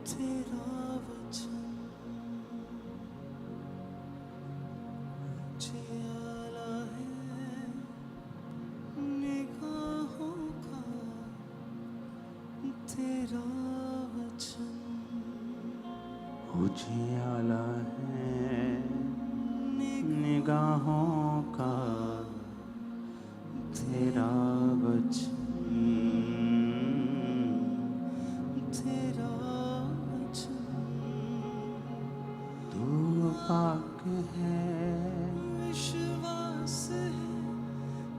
तेरा वचन जियाला है निगाहों का, तेरा वचन उजियाला है निगाहों का, तेरा वचन तेरा वचन तू पाक है, विश्वास है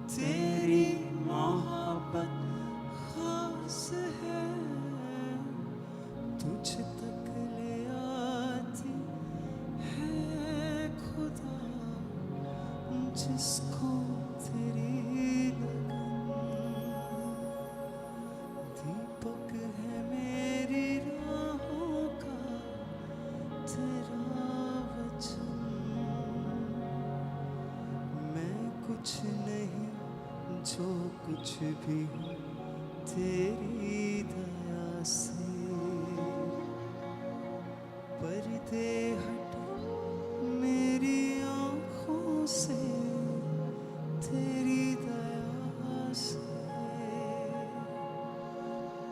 तेरी मोहब्बत खास है, तुझ तक ले आती है खुदा जिसको तेरी लगन, दीपक है मेरी राहों का तेरा वचन। मैं कुछ नहीं जो कुछ भी हूँ तेरी दया से, पर्दे हटे मेरी आँखों से तेरी दया से,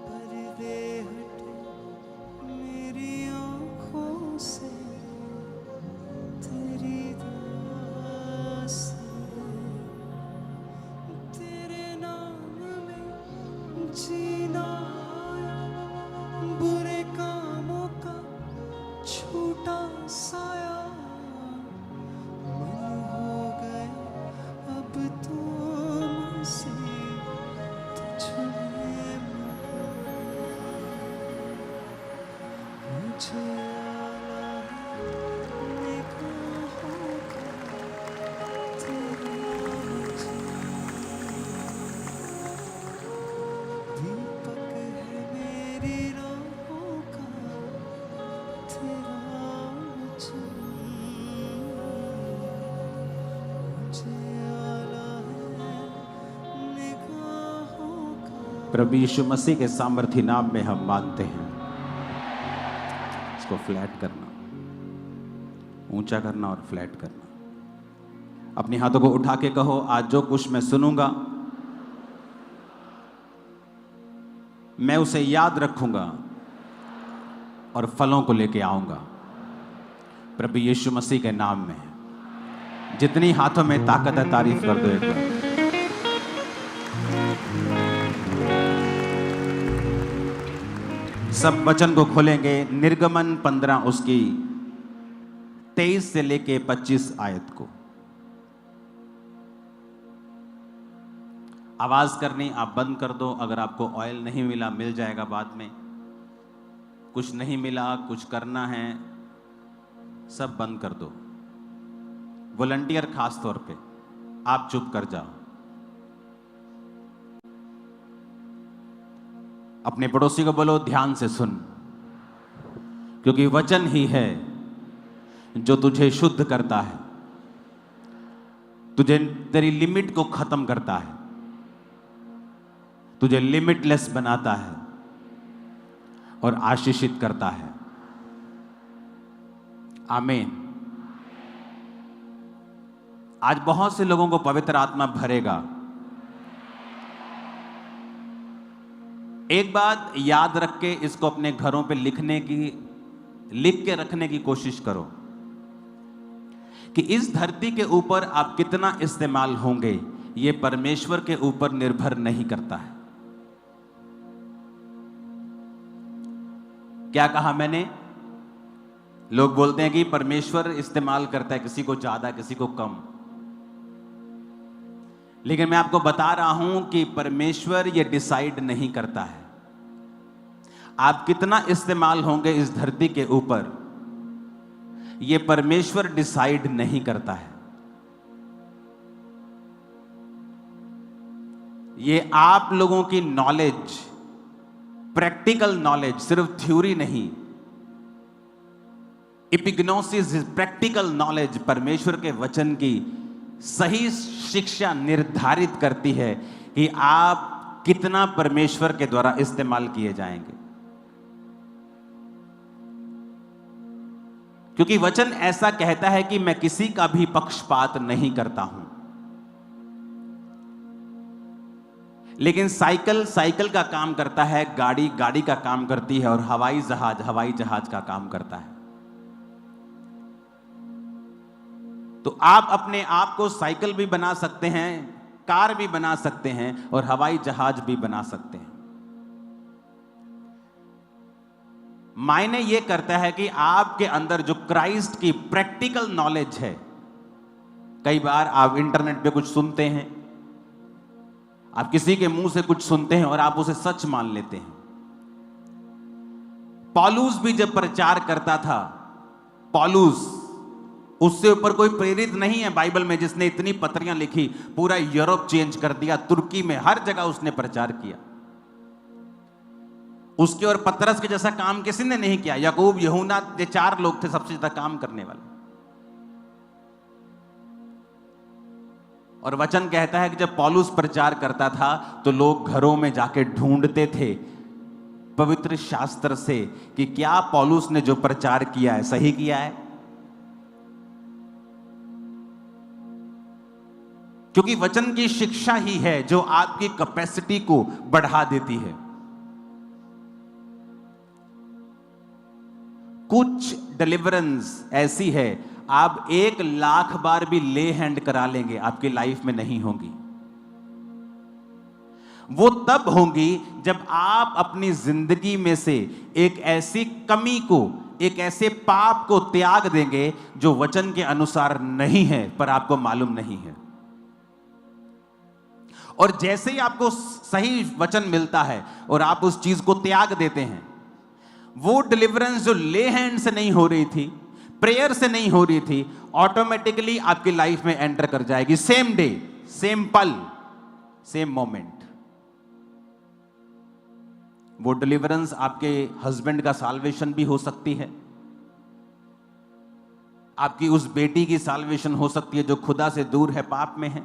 पर्दे हटे मेरी आँखों से तेरी दया से, तेरे नाम में जीना आया, बुरे कामों का छूटा साया, मन हो गया अब तो मुझसे तुझ में मुझे आला है निगाहों का तेरा वचन, दीपक है मेरी राहों का तेरा वचन, मुझे आला है निगाहों का। प्रभु यीशु मसीह के सामर्थी नाम में हम मानते हैं। इसको फ्लैट करना, ऊंचा करना और फ्लैट करना। अपने हाथों को उठा के कहो, आज जो कुछ मैं सुनूंगा मैं उसे याद रखूंगा और फलों को लेके आऊंगा प्रभु यीशु मसीह के नाम में। जितनी हाथों में ताकत है तारीफ कर दो एक बार। सब वचन को खोलेंगे। निर्गमन 15 उसकी 23 से लेके 25 आयत को। आवाज करनी आप बंद कर दो। अगर आपको ऑयल नहीं मिला, मिल जाएगा बाद में। कुछ नहीं मिला, कुछ करना है, सब बंद कर दो। वॉलंटियर खास तौर पे आप चुप कर जाओ। अपने पड़ोसी को बोलो ध्यान से सुन, क्योंकि वचन ही है जो तुझे शुद्ध करता है, तुझे तेरी लिमिट को खत्म करता है, तुझे लिमिटलेस बनाता है और आशीषित करता है। आमीन। आज बहुत से लोगों को पवित्र आत्मा भरेगा। एक बात याद रख के इसको अपने घरों पे लिख के रखने की कोशिश करो कि इस धरती के ऊपर आप कितना इस्तेमाल होंगे, यह परमेश्वर के ऊपर निर्भर नहीं करता है। क्या कहा मैंने? लोग बोलते हैं कि परमेश्वर इस्तेमाल करता है, किसी को ज्यादा किसी को कम। लेकिन मैं आपको बता रहा हूं कि परमेश्वर यह डिसाइड नहीं करता है आप कितना इस्तेमाल होंगे इस धरती के ऊपर। यह परमेश्वर डिसाइड नहीं करता है। यह आप लोगों की नॉलेज, प्रैक्टिकल नॉलेज, सिर्फ थ्योरी नहीं, एपिग्नोसिस, प्रैक्टिकल नॉलेज, परमेश्वर के वचन की सही शिक्षा निर्धारित करती है कि आप कितना परमेश्वर के द्वारा इस्तेमाल किए जाएंगे। क्योंकि वचन ऐसा कहता है कि मैं किसी का भी पक्षपात नहीं करता हूं। लेकिन साइकिल साइकिल का काम करता है, गाड़ी गाड़ी का काम करती है, और हवाई जहाज का काम करता है। तो आप अपने आप को साइकिल भी बना सकते हैं, कार भी बना सकते हैं, और हवाई जहाज भी बना सकते हैं। मायने यह करता है कि आपके अंदर जो क्राइस्ट की प्रैक्टिकल नॉलेज है। कई बार आप इंटरनेट पे कुछ सुनते हैं, आप किसी के मुंह से कुछ सुनते हैं और आप उसे सच मान लेते हैं। पौलुस भी जब प्रचार करता था, पौलुस, उससे ऊपर कोई प्रेरित नहीं है बाइबल में जिसने इतनी पत्रियां लिखी। पूरा यूरोप चेंज कर दिया, तुर्की में हर जगह उसने प्रचार किया। उसके और पतरस के जैसा काम किसी ने नहीं किया। याकूब, यूहन्ना, ये 4 लोग थे सबसे ज्यादा काम करने वाले। और वचन कहता है कि जब पौलुस प्रचार करता था तो लोग घरों में जाके ढूंढते थे पवित्र शास्त्र से कि क्या पौलुस ने जो प्रचार किया है सही किया है। क्योंकि वचन की शिक्षा ही है जो आपकी कैपेसिटी को बढ़ा देती है। कुछ डिलीवरेंस ऐसी है, आप 1,00,000 बार भी ले हैंड करा लेंगे, आपकी लाइफ में नहीं होंगी। वो तब होंगी जब आप अपनी जिंदगी में से एक ऐसी कमी को, एक ऐसे पाप को त्याग देंगे जो वचन के अनुसार नहीं है, पर आपको मालूम नहीं है। और जैसे ही आपको सही वचन मिलता है और आप उस चीज को त्याग देते हैं, वो डिलीवरेंस जो ले हैंड से नहीं हो रही थी, प्रेयर से नहीं हो रही थी, ऑटोमेटिकली आपकी लाइफ में एंटर कर जाएगी। सेम डे, सेम पल, सेम मोमेंट। वो डिलीवरेंस आपके हस्बैंड का साल्वेशन भी हो सकती है, आपकी उस बेटी की साल्वेशन हो सकती है जो खुदा से दूर है, पाप में है।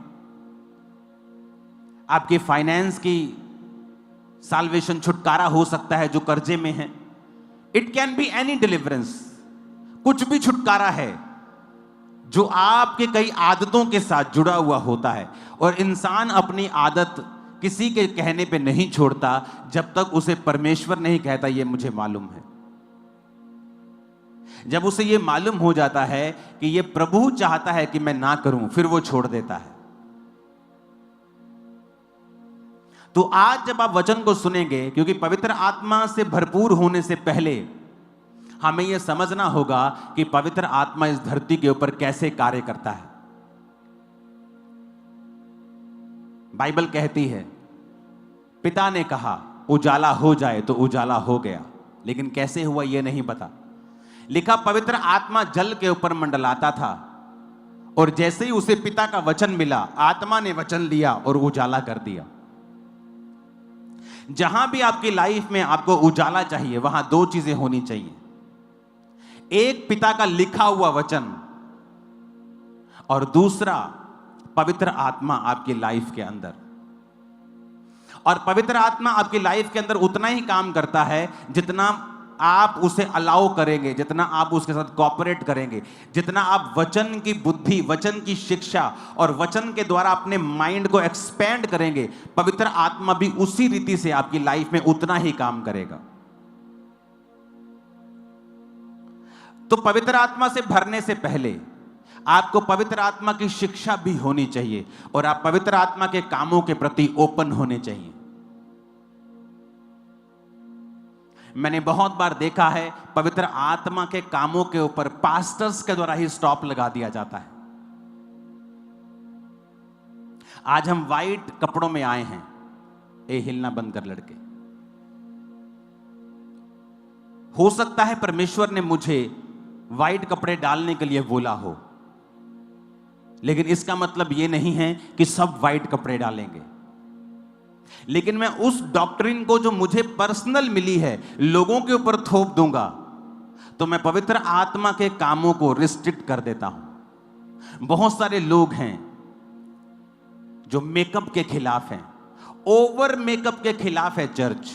आपके फाइनेंस की साल्वेशन, छुटकारा हो सकता है जो कर्जे में है। It can be any deliverance. कुछ भी छुटकारा है जो आपके कई आदतों के साथ जुड़ा हुआ होता है। और इंसान अपनी आदत किसी के कहने पे नहीं छोड़ता जब तक उसे परमेश्वर नहीं कहता ये मुझे मालूम है। जब उसे ये मालूम हो जाता है कि ये प्रभु चाहता है कि मैं ना करूं, फिर वो छोड़ देता है। तो आज जब आप वचन को सुनेंगे, क्योंकि पवित्र आत्मा से भरपूर होने से पहले हमें यह समझना होगा कि पवित्र आत्मा इस धरती के ऊपर कैसे कार्य करता है। बाइबल कहती है, पिता ने कहा उजाला हो जाए तो उजाला हो गया, लेकिन कैसे हुआ यह नहीं पता। लिखा, पवित्र आत्मा जल के ऊपर मंडलाता था, और जैसे ही उसे पिता का वचन मिला, आत्मा ने वचन लिया और उजाला कर दिया। जहां भी आपकी लाइफ में आपको उजाला चाहिए, वहां 2 चीजें होनी चाहिए। एक, पिता का लिखा हुआ वचन, और दूसरा, पवित्र आत्मा आपकी लाइफ के अंदर। और पवित्र आत्मा आपकी लाइफ के अंदर उतना ही काम करता है जितना आप उसे अलाउ करेंगे, जितना आप उसके साथ कोऑपरेट करेंगे, जितना आप वचन की बुद्धि, वचन की शिक्षा और वचन के द्वारा अपने माइंड को एक्सपेंड करेंगे, पवित्र आत्मा भी उसी रीति से आपकी लाइफ में उतना ही काम करेगा। तो पवित्र आत्मा से भरने से पहले आपको पवित्र आत्मा की शिक्षा भी होनी चाहिए, और आप पवित्र आत्मा के कामों के प्रति ओपन होने चाहिए। मैंने बहुत बार देखा है, पवित्र आत्मा के कामों के ऊपर पास्टर्स के द्वारा ही स्टॉप लगा दिया जाता है। आज हम वाइट कपड़ों में आए हैं, ए हिलना बंद कर लड़के। हो सकता है परमेश्वर ने मुझे वाइट कपड़े डालने के लिए बोला हो, लेकिन इसका मतलब यह नहीं है कि सब वाइट कपड़े डालेंगे। लेकिन मैं उस डॉक्ट्रिन को जो मुझे पर्सनल मिली है लोगों के ऊपर थोप दूंगा, तो मैं पवित्र आत्मा के कामों को रिस्ट्रिक्ट कर देता हूं। बहुत सारे लोग हैं जो मेकअप के खिलाफ हैं, ओवर मेकअप के खिलाफ है चर्च।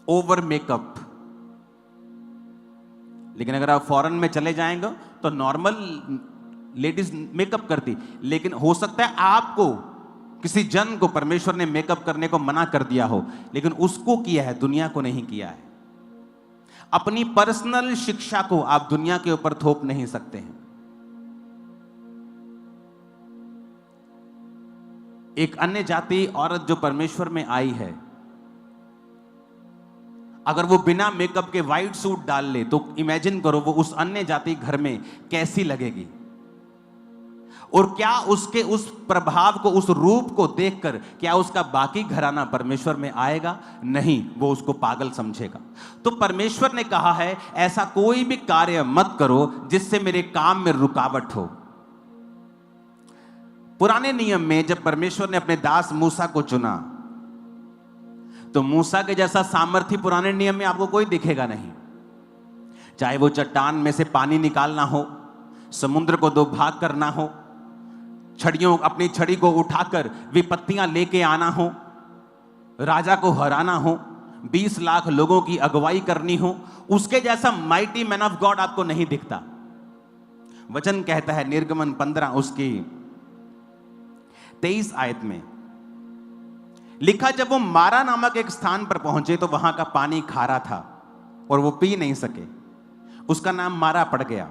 ओवर मेकअप, लेकिन अगर आप फॉरेन में चले जाएंगे तो नॉर्मल लेडीज मेकअप करती, लेकिन हो सकता है आपको किसी जन को परमेश्वर ने मेकअप करने को मना कर दिया हो, लेकिन उसको किया है, दुनिया को नहीं किया है। अपनी पर्सनल शिक्षा को आप दुनिया के ऊपर थोप नहीं सकते हैं। एक अन्य जाति औरत जो परमेश्वर में आई है, अगर वो बिना मेकअप के व्हाइट सूट डाल ले तो इमेजिन करो वो उस अन्य जाति घर में कैसी लगेगी, और क्या उसके उस प्रभाव को, उस रूप को देखकर क्या उसका बाकी घराना परमेश्वर में आएगा? नहीं, वो उसको पागल समझेगा। तो परमेश्वर ने कहा है ऐसा कोई भी कार्य मत करो जिससे मेरे काम में रुकावट हो। पुराने नियम में जब परमेश्वर ने अपने दास मूसा को चुना तो मूसा के जैसा सामर्थ्य पुराने नियम में आपको कोई दिखेगा नहीं। चाहे वो चट्टान में से पानी निकालना हो, समुद्र को दो भाग करना हो, अपनी छड़ी को उठाकर विपत्तियां लेके आना हो, राजा को हराना हो, 20 लाख लोगों की अगुवाई करनी हो, उसके जैसा माइटी मैन ऑफ गॉड आपको नहीं दिखता। वचन कहता है निर्गमन 15 उसकी 23 आयत में लिखा, जब वो मारा नामक एक स्थान पर पहुंचे तो वहां का पानी खारा था और वो पी नहीं सके, उसका नाम मारा पड़ गया।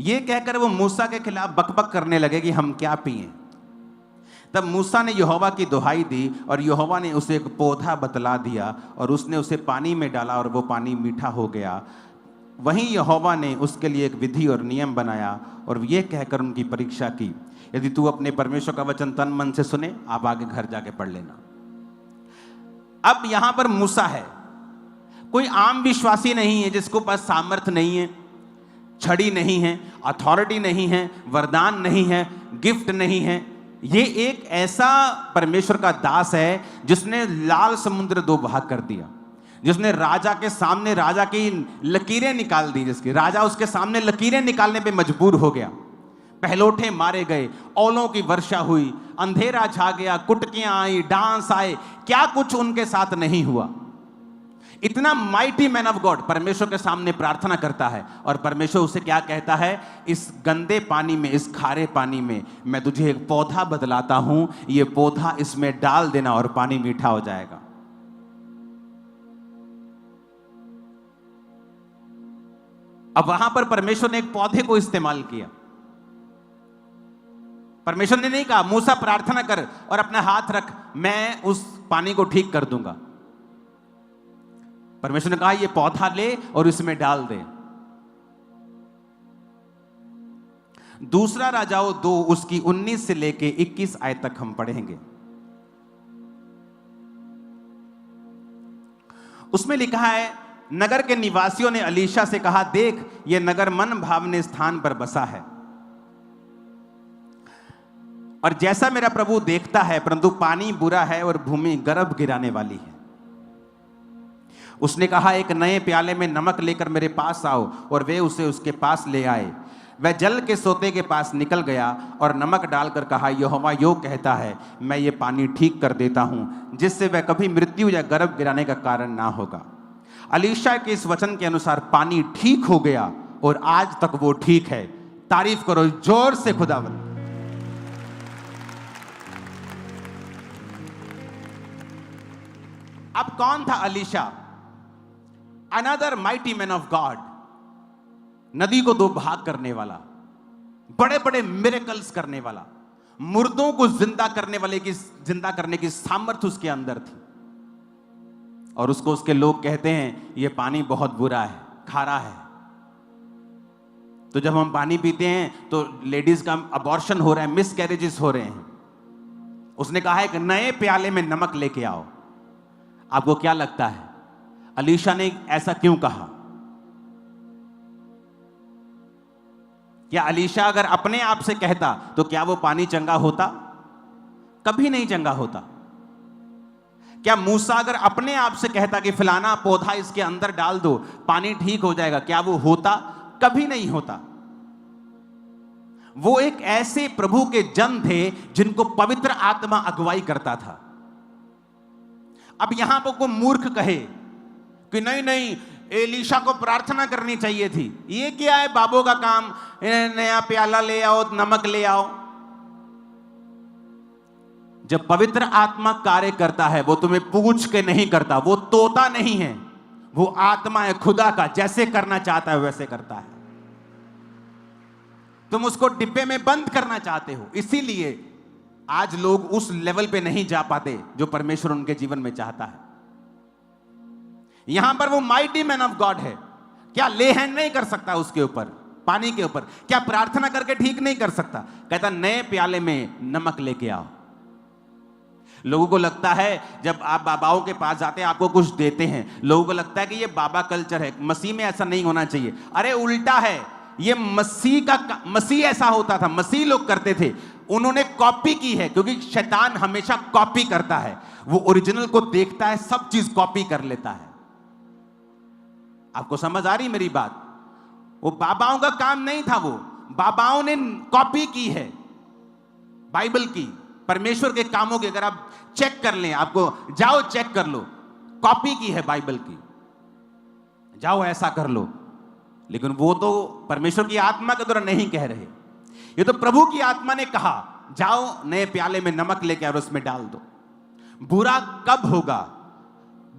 ये कहकर वो मूसा के खिलाफ बकबक करने लगे कि हम क्या पिएं। तब मूसा ने यहोवा की दुहाई दी और यहोवा ने उसे एक पौधा बतला दिया और उसने उसे पानी में डाला और वो पानी मीठा हो गया। वहीं यहोवा ने उसके लिए एक विधि और नियम बनाया और ये कहकर उनकी परीक्षा की, यदि तू अपने परमेश्वर का वचन तन मन से सुने, आप आगे घर जाके पढ़ लेना। अब यहां पर मूसा है, कोई आम विश्वासी नहीं है जिसको पास सामर्थ्य नहीं है, छड़ी नहीं है, अथॉरिटी नहीं है, वरदान नहीं है, गिफ्ट नहीं है। ये एक ऐसा परमेश्वर का दास है जिसने लाल समुद्र दो भाग कर दिया, जिसने राजा के सामने राजा की लकीरें निकाल दी, जिसकी राजा उसके सामने लकीरें निकालने पे मजबूर हो गया। पहलोठे मारे गए, औलों की वर्षा हुई, अंधेरा छा गया, कुटकियां आई, डांस आए, क्या कुछ उनके साथ नहीं हुआ। इतना माइटी मैन ऑफ गॉड परमेश्वर के सामने प्रार्थना करता है और परमेश्वर उसे क्या कहता है, इस गंदे पानी में, इस खारे पानी में मैं तुझे एक पौधा बदलाता हूं, ये पौधा इसमें डाल देना और पानी मीठा हो जाएगा। अब वहां पर परमेश्वर ने एक पौधे को इस्तेमाल किया। परमेश्वर ने नहीं कहा मूसा प्रार्थना कर और अपना हाथ रख, मैं उस पानी को ठीक कर दूंगा। परमेश्वर ने कहा ये पौधा ले और इसमें डाल दे। दूसरा राजाओं 2 उसकी 19 से लेके 21 आयत तक हम पढ़ेंगे। उसमें लिखा है, नगर के निवासियों ने अलीशा से कहा, देख ये नगर मन भावने स्थान पर बसा है और जैसा मेरा प्रभु देखता है, परंतु पानी बुरा है और भूमि गर्भ गिराने वाली है। उसने कहा, एक नए प्याले में नमक लेकर मेरे पास आओ, और वे उसे उसके पास ले आए। वह जल के सोते के पास निकल गया और नमक डालकर कहा, यहोवा यो कहता है, मैं ये पानी ठीक कर देता हूं, जिससे वह कभी मृत्यु या गर्भ गिराने का कारण ना होगा। अलीशा के इस वचन के अनुसार पानी ठीक हो गया और आज तक वो ठीक है। तारीफ करो जोर से खुदावंद। अब कौन था Alisha? Another mighty man of God, नदी को 2 भाग करने वाला, बड़े बड़े मिरेकल्स करने वाला, मुर्दों को जिंदा करने की सामर्थ्य उसके अंदर थी। और उसको उसके लोग कहते हैं ये पानी बहुत बुरा है, खारा है। तो जब हम पानी पीते हैं तो लेडीज का अबॉर्शन हो रहा है, मिस कैरेजेस हो रहे हैं। उसने कहा एक नए प्याले में नमक लेके आओ। आपको क्या लगता है अलीशा ने ऐसा क्यों कहा? क्या अलीशा अगर अपने आप से कहता तो क्या वो पानी चंगा होता? कभी नहीं चंगा होता। क्या मूसा अगर अपने आप से कहता कि फलाना पौधा इसके अंदर डाल दो, पानी ठीक हो जाएगा, क्या वो होता? कभी नहीं होता। वो एक ऐसे प्रभु के जन थे जिनको पवित्र आत्मा अगुवाई करता था। अब यहां पर कोई मूर्ख कहे कि नहीं नहीं एलीशा को प्रार्थना करनी चाहिए थी। ये क्या है बाबों का काम, नया प्याला ले आओ, नमक ले आओ। जब पवित्र आत्मा कार्य करता है वो तुम्हें पूछ के नहीं करता, वो तोता नहीं है, वो आत्मा है खुदा का, जैसे करना चाहता है वैसे करता है। तुम उसको डिब्बे में बंद करना चाहते हो, इसीलिए आज लोग उस लेवल पे नहीं जा पाते जो परमेश्वर उनके जीवन में चाहता है। यहां पर वो माइटी मैन ऑफ गॉड है, क्या ले हैंड नहीं कर सकता उसके ऊपर, पानी के ऊपर? क्या प्रार्थना करके ठीक नहीं कर सकता? कहता नए प्याले में नमक लेके आओ। लोगों को लगता है जब आप बाबाओं के पास जाते हैं आपको कुछ देते हैं, लोगों को लगता है कि ये बाबा कल्चर है, मसीह में ऐसा नहीं होना चाहिए। अरे उल्टा है, ये मसीह ऐसा होता था, मसीह लोग करते थे, उन्होंने कॉपी की है, क्योंकि शैतान हमेशा कॉपी करता है। वो ओरिजिनल को देखता है, सब चीज कॉपी कर लेता है। आपको समझ आ रही मेरी बात? वो बाबाओं का काम नहीं था, वो बाबाओं ने कॉपी की है बाइबल की, परमेश्वर के कामों की। अगर आप चेक कर लें, आपको जाओ चेक कर लो, कॉपी की है बाइबल की, जाओ ऐसा कर लो। लेकिन वो तो परमेश्वर की आत्मा के द्वारा नहीं कह रहे, ये तो प्रभु की आत्मा ने कहा जाओ नए प्याले में नमक लेके और उसमें डाल दो। बुरा कब होगा?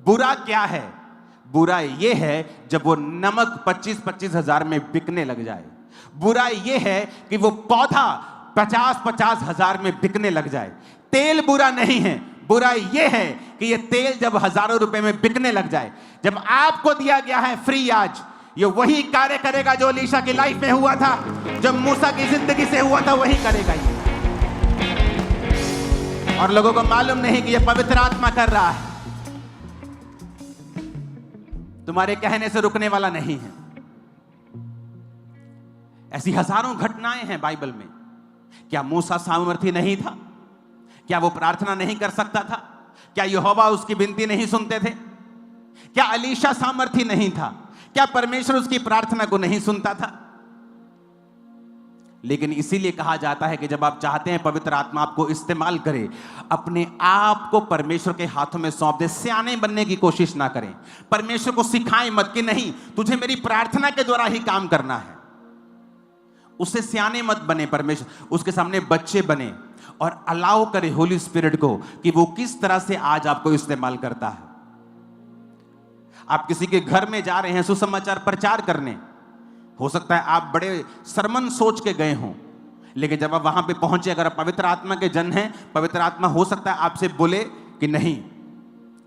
बुरा क्या है? बुरा ये है जब वो नमक 25-25 हजार में बिकने लग जाए। बुरा ये है कि वो पौधा 50-50 हजार में बिकने लग जाए। तेल बुरा नहीं है, बुरा ये है कि ये तेल जब हजारों रुपए में बिकने लग जाए। जब आपको दिया गया है फ्री, आज ये वही कार्य करेगा जो एलीशा की लाइफ में हुआ था, जब मूसा की जिंदगी से हुआ था, वही करेगा ये। और लोगों को मालूम नहीं कि ये पवित्र आत्मा कर रहा है, तुम्हारे कहने से रुकने वाला नहीं है। ऐसी हजारों घटनाएं हैं बाइबल में। क्या मूसा सामर्थी नहीं था? क्या वो प्रार्थना नहीं कर सकता था? क्या यहोवा उसकी विनती नहीं सुनते थे? क्या एलीशा सामर्थी नहीं था? क्या परमेश्वर उसकी प्रार्थना को नहीं सुनता था? लेकिन इसीलिए कहा जाता है कि जब आप चाहते हैं पवित्र आत्मा आपको इस्तेमाल करे, अपने आप को परमेश्वर के हाथों में सौंप दे। सियाने बनने की कोशिश ना करें, परमेश्वर को सिखाएं मत कि नहीं तुझे मेरी प्रार्थना के द्वारा ही काम करना है। उससे सियाने मत बने, परमेश्वर उसके सामने बच्चे बने और अलाउ करे होली स्पिरिट को कि वो किस तरह से आज आपको इस्तेमाल करता है। आप किसी के घर में जा रहे हैं सुसमाचार प्रचार करने, हो सकता है आप बड़े सरमन सोच के गए हों, लेकिन जब आप वहां पे पहुंचे, अगर आप पवित्र आत्मा के जन हैं, पवित्र आत्मा हो सकता है आपसे बोले कि नहीं,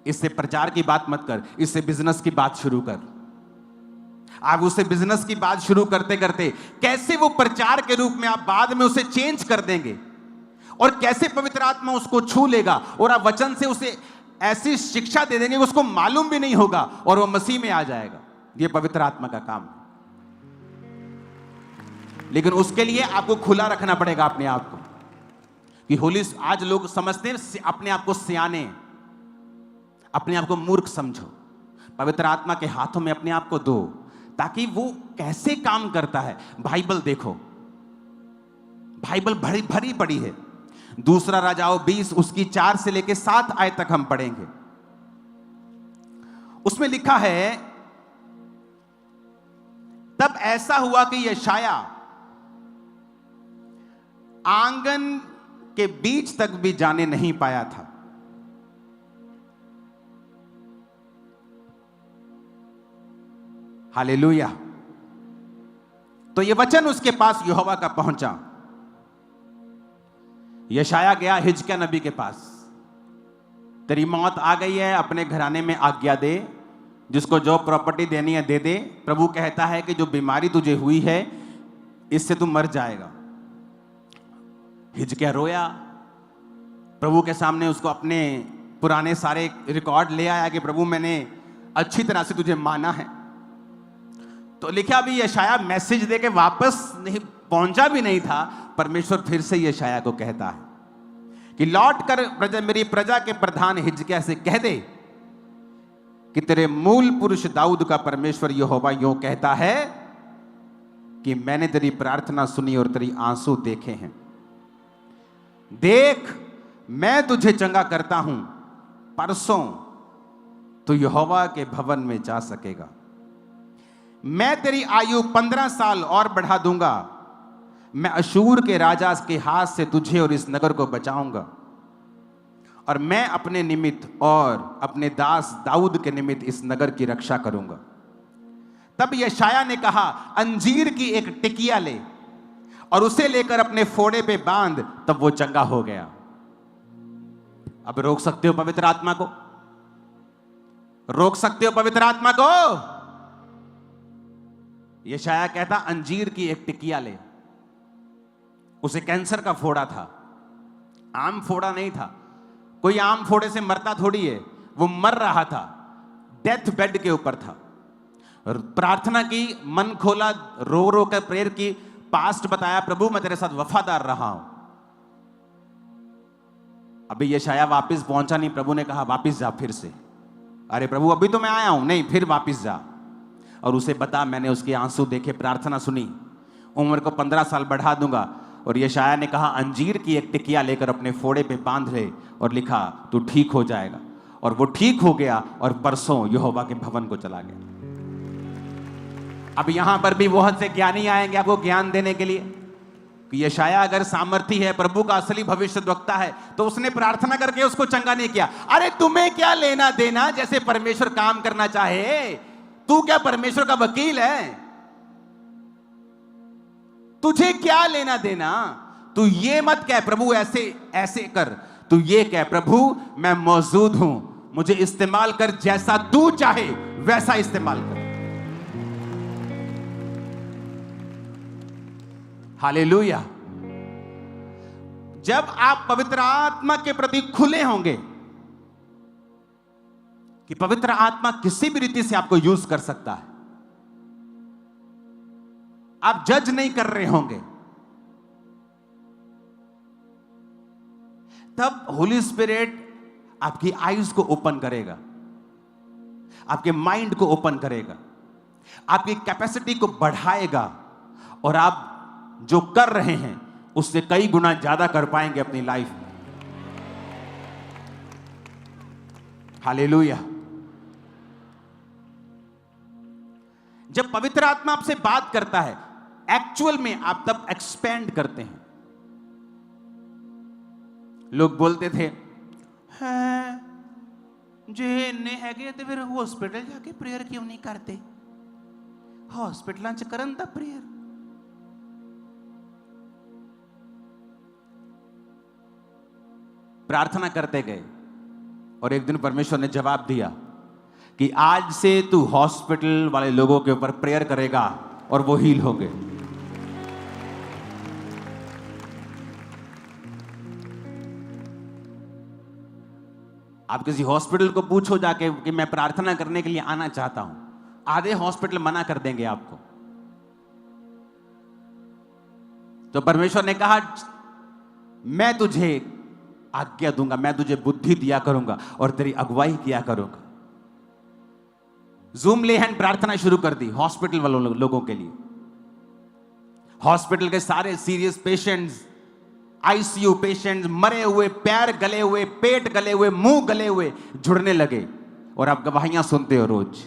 इससे प्रचार की बात मत कर, इससे बिजनेस की बात शुरू कर। आप उससे बिजनेस की बात शुरू करते करते कैसे वो प्रचार के रूप में आप बाद में उसे चेंज कर देंगे, और कैसे पवित्र आत्मा उसको छू लेगा और आप वचन से उसे ऐसी शिक्षा दे देंगे उसको मालूम भी नहीं होगा और वो मसीह में आ जाएगा। ये पवित्र आत्मा का काम है। लेकिन उसके लिए आपको खुला रखना पड़ेगा अपने आप को कि होली। आज लोग समझते हैं अपने आप को सियाने, अपने आप को मूर्ख समझो। पवित्र आत्मा के हाथों में अपने आप को दो ताकि वो कैसे काम करता है। बाइबल देखो, बाइबल भरी भरी पड़ी है। दूसरा राजाओं 20 उसकी 4 से लेकर 7 आयत तक हम पढ़ेंगे। उसमें लिखा है, तब ऐसा हुआ कि यशाया आंगन के बीच तक भी जाने नहीं पाया था। हालेलुया। तो यह वचन उसके पास यहोवा का पहुंचा। यशाया गया हिजकिय्याह नबी के पास, तेरी मौत आ गई है, अपने घराने में आज्ञा दे, जिसको जो प्रॉपर्टी देनी है दे दे। प्रभु कहता है कि जो बीमारी तुझे हुई है इससे तू मर जाएगा। हिजकिय्याह रोया, प्रभु के सामने उसको अपने पुराने सारे रिकॉर्ड ले आया कि प्रभु मैंने अच्छी तरह से तुझे माना है। तो लिखा भी यशाया मैसेज दे के वापस नहीं पहुंचा भी नहीं था, परमेश्वर फिर से यशाया को कहता है कि लौट कर मेरी प्रजा के प्रधान हिजकिय्याह से कह दे कि तेरे मूल पुरुष दाऊद का परमेश्वर यहोवा यूं कहता है कि मैंने तेरी प्रार्थना सुनी और तेरी आंसू देखे हैं। देख मैं तुझे चंगा करता हूं, परसों तू यहोवा के भवन में जा सकेगा। मैं तेरी आयु 15 साल और बढ़ा दूंगा। मैं अशूर के राजा के हाथ से तुझे और इस नगर को बचाऊंगा, और मैं अपने निमित्त और अपने दास दाऊद के निमित्त इस नगर की रक्षा करूंगा। तब यशाया ने कहा, अंजीर की एक टिकिया ले और उसे लेकर अपने फोड़े पे बांध। तब वो चंगा हो गया। अब रोक सकते हो पवित्र आत्मा को? रोक सकते हो पवित्र आत्मा को? यशाया कहता, अंजीर की एक टिकिया ले। उसे कैंसर का फोड़ा था, आम फोड़ा नहीं था। कोई आम फोड़े से मरता थोड़ी है, वो मर रहा था, डेथ बेड के ऊपर था। प्रार्थना की, मन खोला, रो रो कर प्रेयर की, पास्ट बताया, प्रभु मैं तेरे साथ वफादार रहा हूं। अभी यशाया वापस पहुंचा नहीं, प्रभु ने कहा वापस जा फिर से। अरे प्रभु अभी तो मैं आया हूं। नहीं, फिर वापस जा और उसे बता मैंने उसके आंसू देखे, प्रार्थना सुनी, उम्र को 15 साल बढ़ा दूंगा। और यशाया ने कहा, अंजीर की एक टिकिया लेकर अपने फोड़े पे बांध ले, और लिखा तू ठीक हो जाएगा। और वो ठीक हो गया और परसों यहोवा के भवन को चला गया। अब यहां पर भी बहुत से ज्ञानी आएंगे आपको ज्ञान देने के लिए कि यशाया अगर सामर्थी है, प्रभु का असली भविष्यद्वक्ता है, तो उसने प्रार्थना करके उसको चंगा नहीं किया। अरे तुम्हें क्या लेना देना जैसे परमेश्वर काम करना चाहे? तू क्या परमेश्वर का वकील है? तुझे क्या लेना देना? तू ये मत कह प्रभु ऐसे ऐसे कर, तू ये कह प्रभु मैं मौजूद हूं, मुझे इस्तेमाल कर, जैसा तू चाहे वैसा इस्तेमाल कर। हालेलुया। जब आप पवित्र आत्मा के प्रति खुले होंगे कि पवित्र आत्मा किसी भी रीति से आपको यूज कर सकता है, आप जज नहीं कर रहे होंगे, तब होली स्पिरिट आपकी आईज को ओपन करेगा, आपके माइंड को ओपन करेगा, आपकी कैपेसिटी को बढ़ाएगा, और आप जो कर रहे हैं उससे कई गुना ज्यादा कर पाएंगे अपनी लाइफ में। हालेलुया। जब पवित्र आत्मा आपसे बात करता है, एक्चुअल में आप तब एक्सपेंड करते हैं। लोग बोलते थे जे ने हैगे ते फिर हॉस्पिटल जाके प्रेयर क्यों नहीं करते? हॉस्पिटल च करन दा प्रेयर। प्रार्थना करते गए और एक दिन परमेश्वर ने जवाब दिया कि आज से तू हॉस्पिटल वाले लोगों के ऊपर प्रेयर करेगा और वो हील होंगे। आप किसी हॉस्पिटल को पूछो जाके कि मैं प्रार्थना करने के लिए आना चाहता हूं, आधे हॉस्पिटल मना कर देंगे आपको। तो परमेश्वर ने कहा मैं तुझे आज्ञा दूंगा, मैं तुझे बुद्धि दिया करूंगा और तेरी अगुवाई किया करूंगा। जूम ले हैंड प्रार्थना शुरू कर दी हॉस्पिटल वालों लोगों के लिए। हॉस्पिटल के सारे सीरियस पेशेंट्स, आईसीयू पेशेंट्स, मरे हुए, पैर गले हुए, पेट गले हुए, मुंह गले हुए जुड़ने लगे, और आप गवाहियां सुनते हो रोज।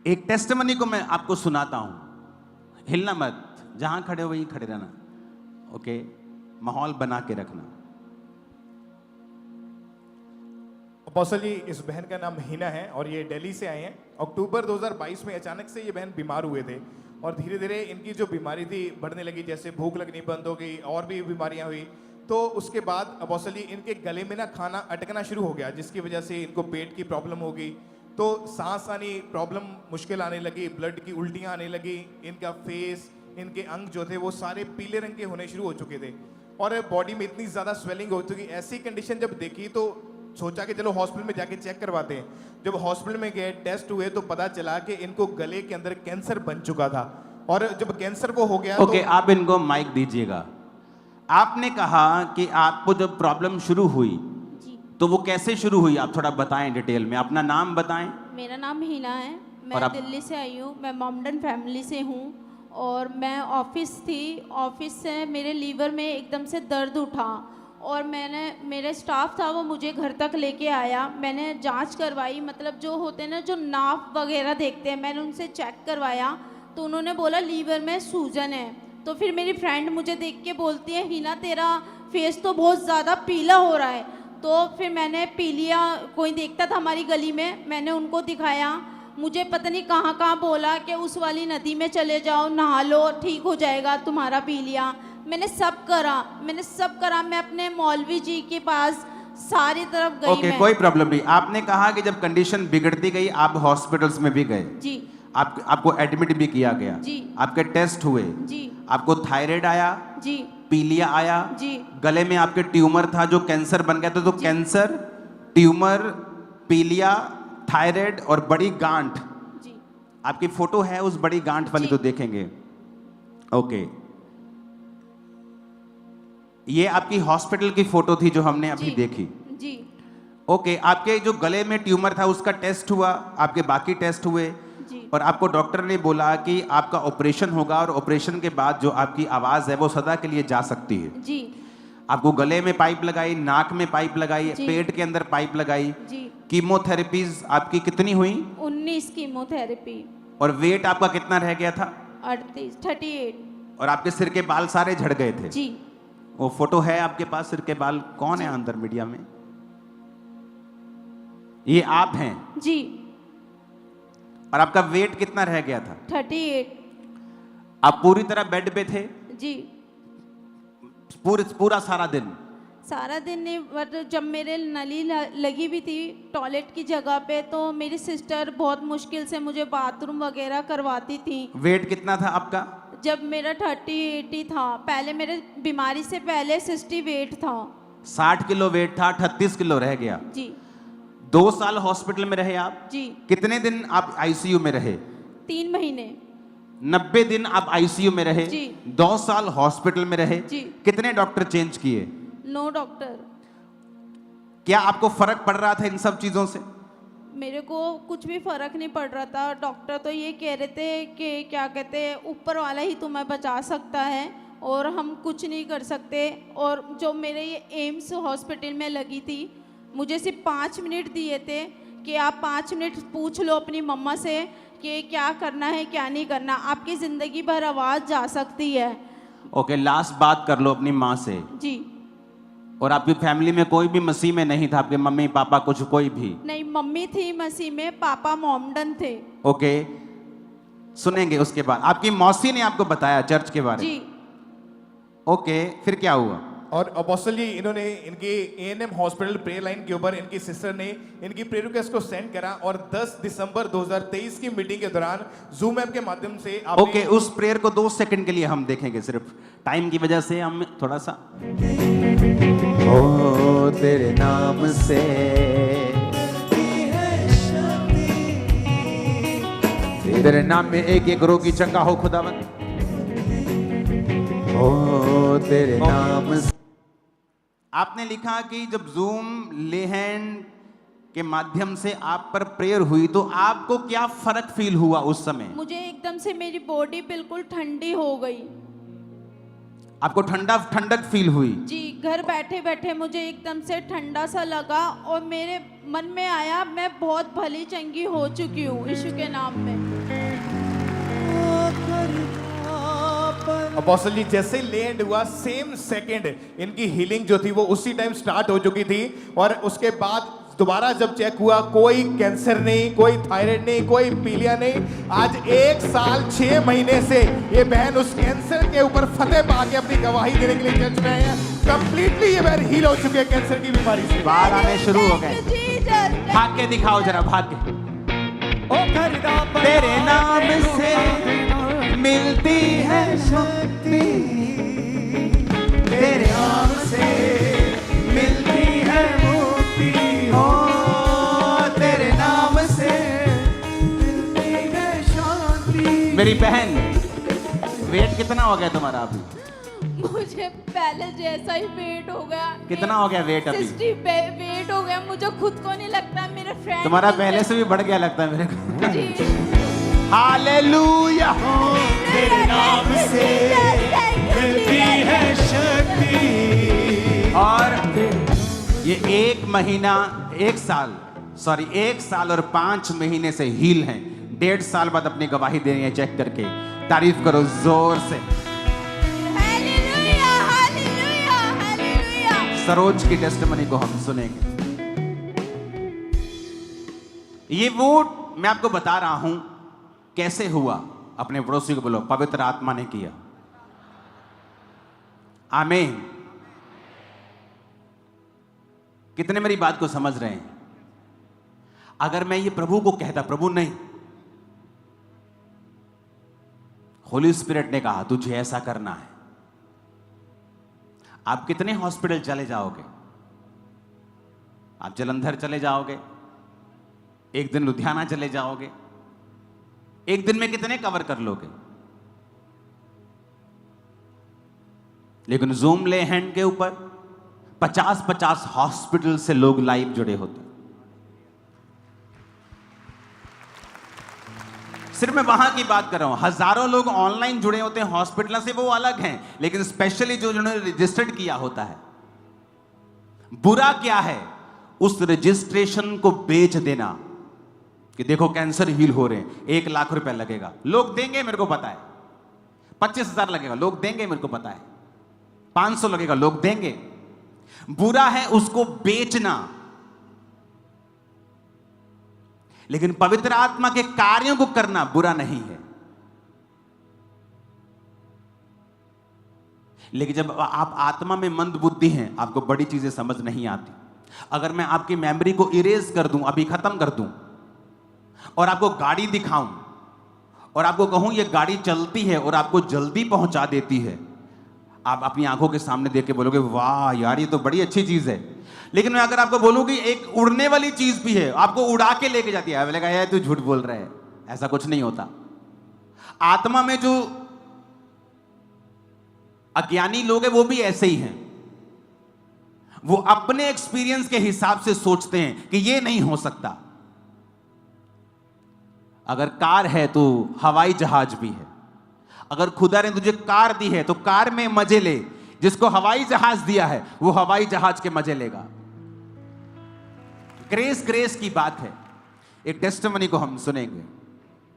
एक टेस्टिमनी को मैं आपको सुनाता हूं, हिलना मत, जहां खड़े हो वहीं खड़े रहना, ओके? माहौल बना के रखना। अपोस्टल जी, इस बहन का नाम हिना है और ये दिल्ली से आए हैं। अक्टूबर 2022 में अचानक से ये बहन बीमार हुए थे और धीरे धीरे इनकी जो बीमारी थी बढ़ने लगी, जैसे भूख लगनी बंद हो गई और भी बीमारियां हुई। तो उसके बाद अपोस्टल जी इनके गले में ना खाना अटकना शुरू हो गया, जिसकी वजह से इनको पेट की प्रॉब्लम हो गई, तो सांस आनी प्रॉब्लम मुश्किल आने लगी, ब्लड की उल्टियाँ आने लगी, इनका फेस, इनके अंग जो थे वो सारे पीले रंग के होने शुरू हो चुके थे और बॉडी में इतनी ज़्यादा स्वेलिंग हो चुकी। ऐसी कंडीशन जब देखी तो सोचा कि चलो हॉस्पिटल में जाके चेक करवाते हैं। जब हॉस्पिटल में गए, टेस्ट हुए, तो पता चला कि इनको गले के अंदर कैंसर बन चुका था। और जब कैंसर वो हो गया ओके, आप इनको माइक दीजिएगा। आपने कहा कि आपको जब प्रॉब्लम शुरू हुई तो वो कैसे शुरू हुई, आप थोड़ा बताएं डिटेल में। अपना नाम बताएं। मेरा नाम हिना है, और मैं दिल्ली से आई हूँ, मैं मॉमडन फैमिली से हूँ और मैं ऑफिस थी। ऑफिस से मेरे लीवर में एकदम से दर्द उठा और मेरे स्टाफ था वो मुझे घर तक लेके आया। मैंने जांच करवाई, मतलब जो होते हैं ना जो नाप वगैरह देखते हैं, मैंने उनसे चेक करवाया तो उन्होंने बोला लीवर में सूजन है। तो फिर मेरी फ्रेंड मुझे देख के बोलती है हिना तेरा फेस तो बहुत ज़्यादा पीला हो रहा है। तो फिर मैंने पी लिया, कोई देखता था हमारी गली में, मैंने उनको दिखाया। मुझे पता नहीं कहाँ कहाँ बोला कि उस वाली नदी में चले जाओ नहा लो ठीक हो जाएगा तुम्हारा पी लिया। मैंने सब करा, मैं अपने मौलवी जी के पास सारी तरफ गई। ओके, कोई प्रॉब्लम नहीं। आपने कहा कि जब कंडीशन बिगड़ती गई आप हॉस्पिटल्स में भी गए जी, आपको एडमिट भी किया गया जी, आपके टेस्ट हुए जी, आपको थायराइड आया, जी, पीलिया आया, जी, गले में आपके ट्यूमर था जो कैंसर बन गया था। तो कैंसर, ट्यूमर, पीलिया, थायराइड और बड़ी गांठ, जी, आपकी फोटो है उस बड़ी गांठ वाली जी। तो देखेंगे। ओके, ये आपकी हॉस्पिटल की फोटो थी जो हमने अभी जी, देखी। जी, ओके, आपके जो गले में ट्यूमर था उसका टेस्ट हुआ, आपके बाकी टेस्ट हुए जी, और आपको डॉक्टर ने बोला कि आपका ऑपरेशन होगा और ऑपरेशन के बाद जो आपकी आवाज़ है वो सदा के लिए जा सकती है। जी, आपको गले में पाइप लगाई, नाक में पाइप लगाई, जी। पेट के अंदर पाइप लगाई। जी। कीमोथेरेपीज आपकी कितनी हुई 19 कीमोथेरेपी, और वेट आपका कितना रह गया था? 38। और आपके सिर के बाल सारे झड़ गए थे। जी, वो फोटो है आपके पास सिर के बाल? कौन है अंदर मीडिया में? ये आप हैं जी, और आपका वेट कितना रह गया था? 38। आप पूरी तरह बेड पे थे जी, पूरा सारा दिन? सारा दिन नहीं, बट जब मेरे नली लगी भी थी टॉयलेट की जगह पे तो मेरी सिस्टर बहुत मुश्किल से मुझे बाथरूम वगैरह करवाती थी। वेट कितना था आपका? जब मेरा 38 था, पहले मेरे बीमारी से पहले 60 वेट था। 60 किलो वेट था, 38 किलो रह गया। जी, 2 साल हॉस्पिटल में रहे आप? जी, कितने दिन आप आईसीयू में रहे? 3 महीने। 90 दिन आप आईसीयू में रहे। जी। 2 साल हॉस्पिटल में रहे। जी। कितने डॉक्टर चेंज किए? No doctor. क्या आपको फर्क पड़ रहा था इन सब चीजों से? मेरे को कुछ भी फर्क नहीं पड़ रहा था। डॉक्टर तो ये कह रहे थे कि क्या कहते हैं ऊपर वाला ही तुम्हें बचा सकता है और हम कुछ नहीं कर सकते। और जो मेरे ये एम्स हॉस्पिटल में लगी थी, मुझे सिर्फ 5 मिनट दिए थे कि आप 5 मिनट पूछ लो अपनी मम्मा से कि क्या करना है क्या नहीं करना, आपकी ज़िंदगी भर आवाज़ जा सकती है। ओके, लास्ट बात कर लो अपनी माँ से। जी। और आपकी फैमिली में कोई भी मसीह में नहीं था? आपके मम्मी पापा कुछ कोई भी? नहीं, मम्मी थी मसीह में, पापा मोमडन थे। ओके, सुनेंगे उसके बाद। आपकी मौसी ने आपको बताया चर्च के बारे में? जी। ओके, फिर क्या हुआ? और अपोस्टल जी इन्होंने इनकी एएनएम हॉस्पिटल प्रेयर लाइन के ऊपर इनकी सिस्टर ने इनकी प्रेयर रिक्वेस्ट को सेंड करा और 10 दिसंबर 2023 की मीटिंग के दौरान जूम ऐप के माध्यम से आपने ओके, उस प्रेयर को 2 सेकंड के लिए हम देखेंगे, सिर्फ टाइम की वजह से हम थोड़ा सा। ओ तेरे नाम से तेरे नाम में एक रोग की चंगा हो खुदावन। ओ तेरे नाम से। आपने लिखा कि जब जूम लेहन के माध्यम से आप पर प्रेयर हुई तो आपको क्या फर्क फील हुआ उस समय? मुझे एकदम से मेरी बॉडी बिल्कुल ठंडी हो गई। आपको ठंडक फील हुई? जी, घर बैठे बैठे मुझे एकदम से ठंडा सा लगा और मेरे मन में आया मैं बहुत भली चंगी हो चुकी हूँ यीशु के नाम में। अपोस्टल जी जैसे लैंड हुआ सेम सेकंड इनकी हीलिंग जो थी वो उसी टाइम स्टार्ट हो चुकी थी। और उसके बाद दोबारा जब चेक हुआ कोई कैंसर नहीं, कोई थायराइड नहीं, कोई पीलिया नहीं। आज 1 साल 6 महीने से ये बहन उस कैंसर के ऊपर फतेह पा के अपनी गवाही देने के लिए चर्च में हैं। कंप्लीटली ये बहन हील हो चुकी है कैंसर की बीमारी से। बाल आने शुरू हो गए। जीसस, भाग के दिखाओ जरा, भाग के। तेरे नाम से मिलती है शक्ति, तेरे नाम से मिलती है मुक्ति। ओ तेरे नाम से मिलती है शांति। मेरी बहन, वेट कितना हो गया तुम्हारा अभी? मुझे पहले जैसा ही वेट हो गया। कितना हो गया वेट अभी? 60 वेट हो गया। मुझे खुद को नहीं लगता, मेरे फ्रेंड तुम्हारा पहले से भी बढ़ गया लगता है मेरे को। जी। हालेलुया। तेरे नाम से मिलती है शक्ति। और एक साल और 5 महीने से हील हैं। 1.5 साल बाद अपनी गवाही दे रही है। चेक करके तारीफ करो जोर से। Hallelujah, hallelujah, hallelujah. सरोज की टेस्टिमनी को हम सुनेंगे। ये वो मैं आपको बता रहा हूं कैसे हुआ। अपने पड़ोसी को बोलो, पवित्र आत्मा ने किया। आमीन। कितने मेरी बात को समझ रहे हैं? अगर मैं ये प्रभु को कहता, प्रभु नहीं, होली स्पिरिट ने कहा तुझे ऐसा करना है, आप कितने हॉस्पिटल चले जाओगे? आप जलंधर चले जाओगे, एक दिन लुधियाना चले जाओगे, एक दिन में कितने कवर कर लोगे? लेकिन जूम ले हैंड के ऊपर 50-50 हॉस्पिटल से लोग लाइव जुड़े होते। सिर्फ मैं वहां की बात कर रहा हूं। हजारों लोग ऑनलाइन जुड़े होते हैं हॉस्पिटल से, वो अलग हैं, लेकिन स्पेशली जो जिन्होंने रजिस्टर्ड किया होता है। बुरा क्या है? उस रजिस्ट्रेशन को बेच देना कि देखो कैंसर हील हो रहे हैं, 1 लाख रुपए लगेगा, लोग देंगे, मेरे को पता है। 25,000 लगेगा, लोग देंगे, मेरे को पता है। 500 लगेगा, लोग देंगे। बुरा है उसको बेचना। लेकिन पवित्र आत्मा के कार्यों को करना बुरा नहीं है। लेकिन जब आप आत्मा में मंद बुद्धि हैं, आपको बड़ी चीजें समझ नहीं आती। अगर मैं आपकी मेमोरी को इरेज कर दूं, अभी खत्म कर दूं, और आपको गाड़ी दिखाऊं और आपको कहूं ये गाड़ी चलती है और आपको जल्दी पहुंचा देती है, आप अपनी आंखों के सामने देख के बोलोगे वाह यार ये तो बड़ी अच्छी चीज है। लेकिन मैं अगर आपको बोलूं कि एक उड़ने वाली चीज भी है, आपको उड़ा के लेके जाती है, बोलेगा यार तू झूठ बोल रहा है, ऐसा कुछ नहीं होता। आत्मा में जो अज्ञानी लोग हैं वो भी ऐसे ही हैं। वो अपने एक्सपीरियंस के हिसाब से सोचते हैं कि ये नहीं हो सकता। अगर कार है तो हवाई जहाज भी है। अगर खुदा ने तुझे कार दी है तो कार में मजे ले। जिसको हवाई जहाज दिया है वो हवाई जहाज के मजे लेगा। ग्रेस की बात है। एक टेस्टिमनी को हम सुनेंगे।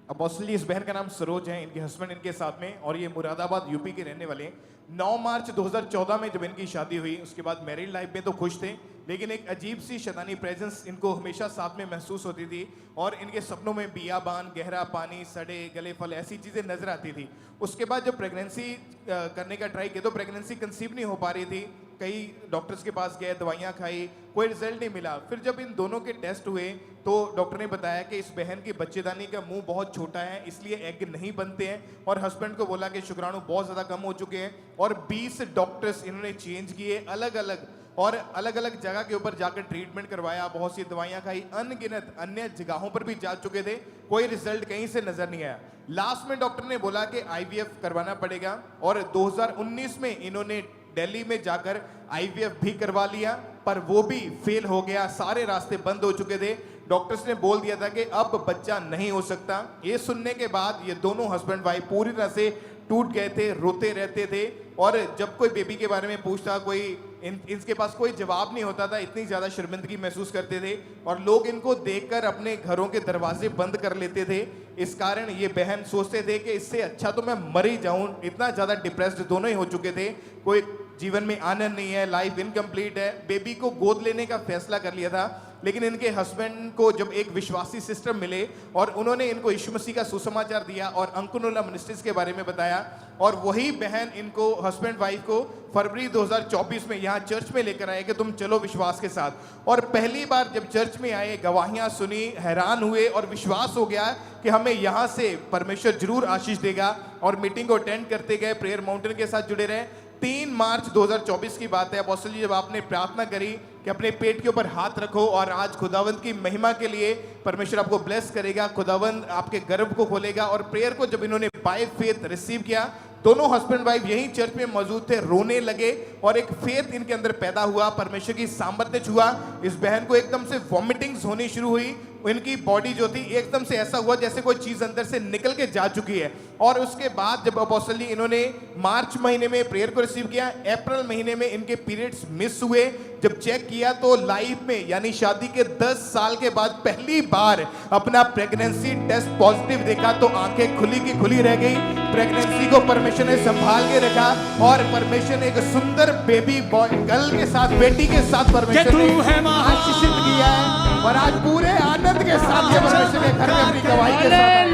अपोस्टल जी, इस बहन का नाम सरोज है, इनके हस्बैंड इनके साथ में, और ये मुरादाबाद यूपी के रहने वाले हैं। 9 मार्च 2014 में जब इनकी शादी हुई, उसके बाद मैरिड लाइफ में तो खुश थे, लेकिन एक अजीब सी शैतानी प्रेजेंस इनको हमेशा साथ में महसूस होती थी, और इनके सपनों में बियाबान, गहरा पानी, सड़े गले फल, ऐसी चीज़ें नजर आती थी। उसके बाद जब प्रेगनेंसी करने का ट्राई किया तो प्रेगनेंसी कंसीव नहीं हो पा रही थी। कई डॉक्टर्स के पास गए, दवाइयाँ खाई, कोई रिजल्ट नहीं मिला। फिर जब इन दोनों के टेस्ट हुए तो डॉक्टर ने बताया कि इस बहन की बच्चेदानी का मुंह बहुत छोटा है, इसलिए एग नहीं बनते हैं। और हस्बैंड को बोला कि शुक्राणु बहुत ज़्यादा कम हो चुके हैं, और 20 डॉक्टर्स इन्होंने चेंज किए अलग अलग, और अलग अलग जगह के ऊपर जाकर ट्रीटमेंट करवाया, बहुत सी दवाइयाँ खाई, अनगिनत अन्य जगहों पर भी जा चुके थे, कोई रिजल्ट कहीं से नजर नहीं आया। लास्ट में डॉक्टर ने बोला कि IVF करवाना पड़ेगा, और 2019 में इन्होंने दिल्ली में जाकर IVF भी करवा लिया, पर वो भी फेल हो गया, सारे रास्ते बंद हो चुके थे। डॉक्टर्स ने बोल दिया था कि अब बच्चा नहीं हो सकता। ये सुनने के बाद ये दोनों हस्बैंड वाइफ पूरी तरह से टूट गए थे, रोते रहते थे, और जब कोई बेबी के बारे में पूछता, कोई इनके पास कोई जवाब नहीं होता था, इतनी ज़्यादा शर्मिंदगी महसूस करते थे, और लोग इनको देखकर अपने घरों के दरवाजे बंद कर लेते थे। इस कारण ये बहन सोचते थे कि इससे अच्छा तो मैं मर ही जाऊं। इतना ज़्यादा डिप्रेस्ड दोनों ही हो चुके थे, कोई जीवन में आनंद नहीं है, लाइफ इनकम्प्लीट है। बेबी को गोद लेने का फैसला कर लिया था, लेकिन इनके हस्बैंड को जब एक विश्वासी सिस्टर मिले और उन्होंने इनको यीशु मसीह का सुसमाचार दिया और अंकुनुला मिनिस्ट्रीज के बारे में बताया, और वही बहन इनको, हस्बैंड वाइफ को, फरवरी 2024 में यहाँ चर्च में लेकर आए कि तुम चलो विश्वास के साथ। और पहली बार जब चर्च में आए, गवाहियाँ सुनी, हैरान हुए, और विश्वास हो गया कि हमें यहाँ से परमेश्वर जरूर आशीष देगा, और मीटिंग को अटेंड करते गए, प्रेयर माउंटेन के साथ जुड़े रहे। 3 मार्च 2024 की बात है अपोस्टल जी, जब आपने प्रार्थना करी कि अपने पेट के ऊपर हाथ रखो, और आज खुदावंद की महिमा के लिए परमेश्वर आपको ब्लेस करेगा, खुदावंद आपके गर्भ को खोलेगा। और प्रेयर को जब इन्होंने बाय फेथ रिसीव किया, दोनों हस्बैंड वाइफ यहीं चर्च में मौजूद थे, रोने लगे, और एक फेथ इनके अंदर पैदा हुआ, परमेश्वर की सामर्थ्य छुआ। इस बहन को एकदम से वॉमिटिंग्स होनी शुरू हुई, इनकी बॉडी जो थी एकदम से ऐसा हुआ जैसे कोई चीज अंदर से निकल के जा चुकी है। और उसके बाद जब अपोस्टल जी इन्होंने मार्च महीने में प्रेयर को रिसीव किया, अप्रैल महीने में इनके पीरियड्स मिस हुए। जब चेक किया तो लाइफ में यानी शादी के 10 साल के बाद पहली बार अपना प्रेगनेंसी टेस्ट पॉजिटिव देखा तो आंखें खुली की खुली रह गई। प्रेगनेंसी को परमेश्वर ने संभाल के रखा और परमेश्वर ने एक सुंदर बेबी बॉय गर्ल के साथ, बेटी के साथ परमेश्वर ने आशीषित किया है। और आज पूरे आनंद के साथ ये परमेश्वर ने घर में अपनी गवाही के साथ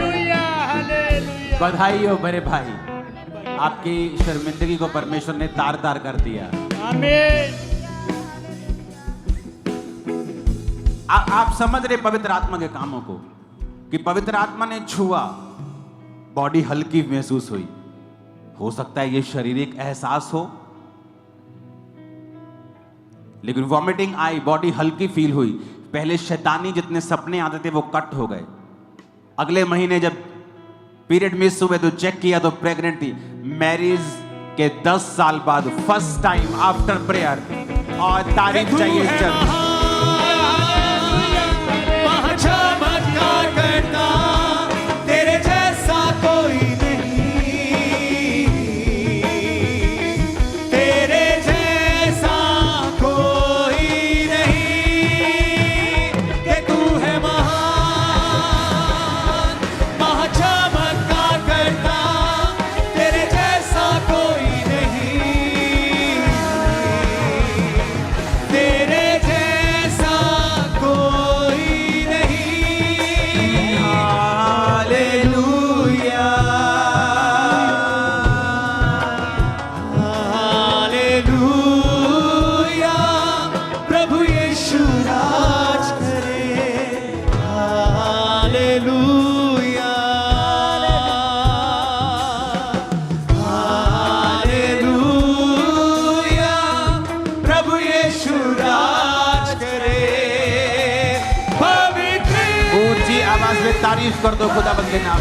बधाई हो मेरे भाई, आपकी शर्मिंदगी को परमेश्वर ने तार तार कर दिया। आमीन। आप समझ रहे पवित्र आत्मा के कामों को, कि पवित्र आत्मा ने छुआ, बॉडी हल्की महसूस हुई। हो सकता है ये शारीरिक एहसास हो, लेकिन वॉमिटिंग आई, बॉडी हल्की फील हुई। पहले शैतानी जितने सपने आते थे वो कट हो गए। अगले महीने जब पीरियड मिस हुए तो चेक किया तो प्रेग्नेंट थी। मैरिज के 10 साल बाद फर्स्ट टाइम आफ्टर प्रेयर, और तारीफ चाहिए इस चर्च। चमत्कार करता तेरे जैसा कोई नहीं, तेरे जैसा कोई नहीं, कि तू है महान, महाचमत्कार करता तेरे जैसा कोई नहीं, तेरे जैसा कोई नहीं। हालेलुया, हालेलुया, प्रभु यीशु राज करे। हालेलुया, हालेलुया, प्रभु यीशु राज करे। पवित्र ऊंची आवाज में तारीफ कर दो खुदावंद के नाम,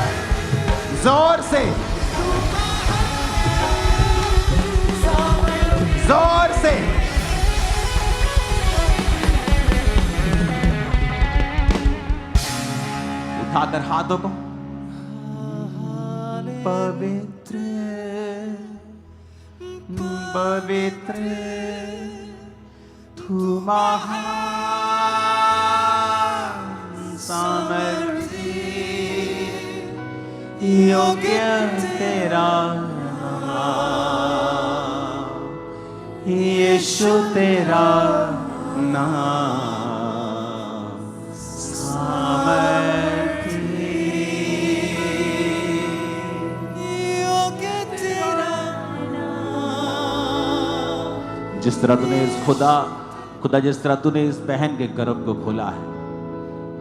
जोर से, जोर से। उठाकर हाथों को, पवित्र पवित्र तू महान, सामर्थी योग्य तेरा नाम, यीशु तेरा नाम, सामर्थी योग्य तेरा नाम। जिस तरह तूने इस खुदा जिस तरह तूने इस बहन के गर्भ को खोला है,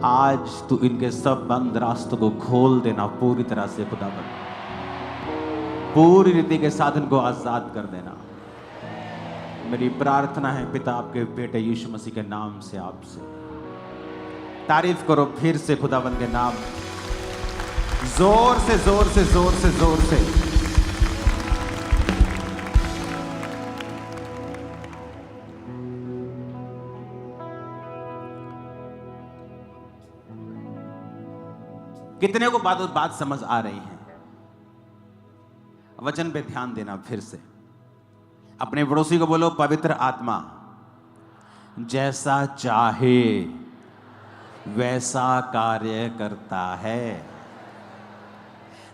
आज तू इनके सब बंद रास्तों को खोल देना पूरी तरह से खुदावंद, पूरी रीति के साथ इनको आजाद कर देना। मेरी प्रार्थना है पिता आपके बेटे यीशु मसीह के नाम से आपसे। तारीफ करो फिर से खुदावंद के नाम, जोर से जोर से जोर से जोर से। कितने को बात समझ आ रही है? वचन पे ध्यान देना फिर से। अपने पड़ोसी को बोलो, पवित्र आत्मा जैसा चाहे वैसा कार्य करता है,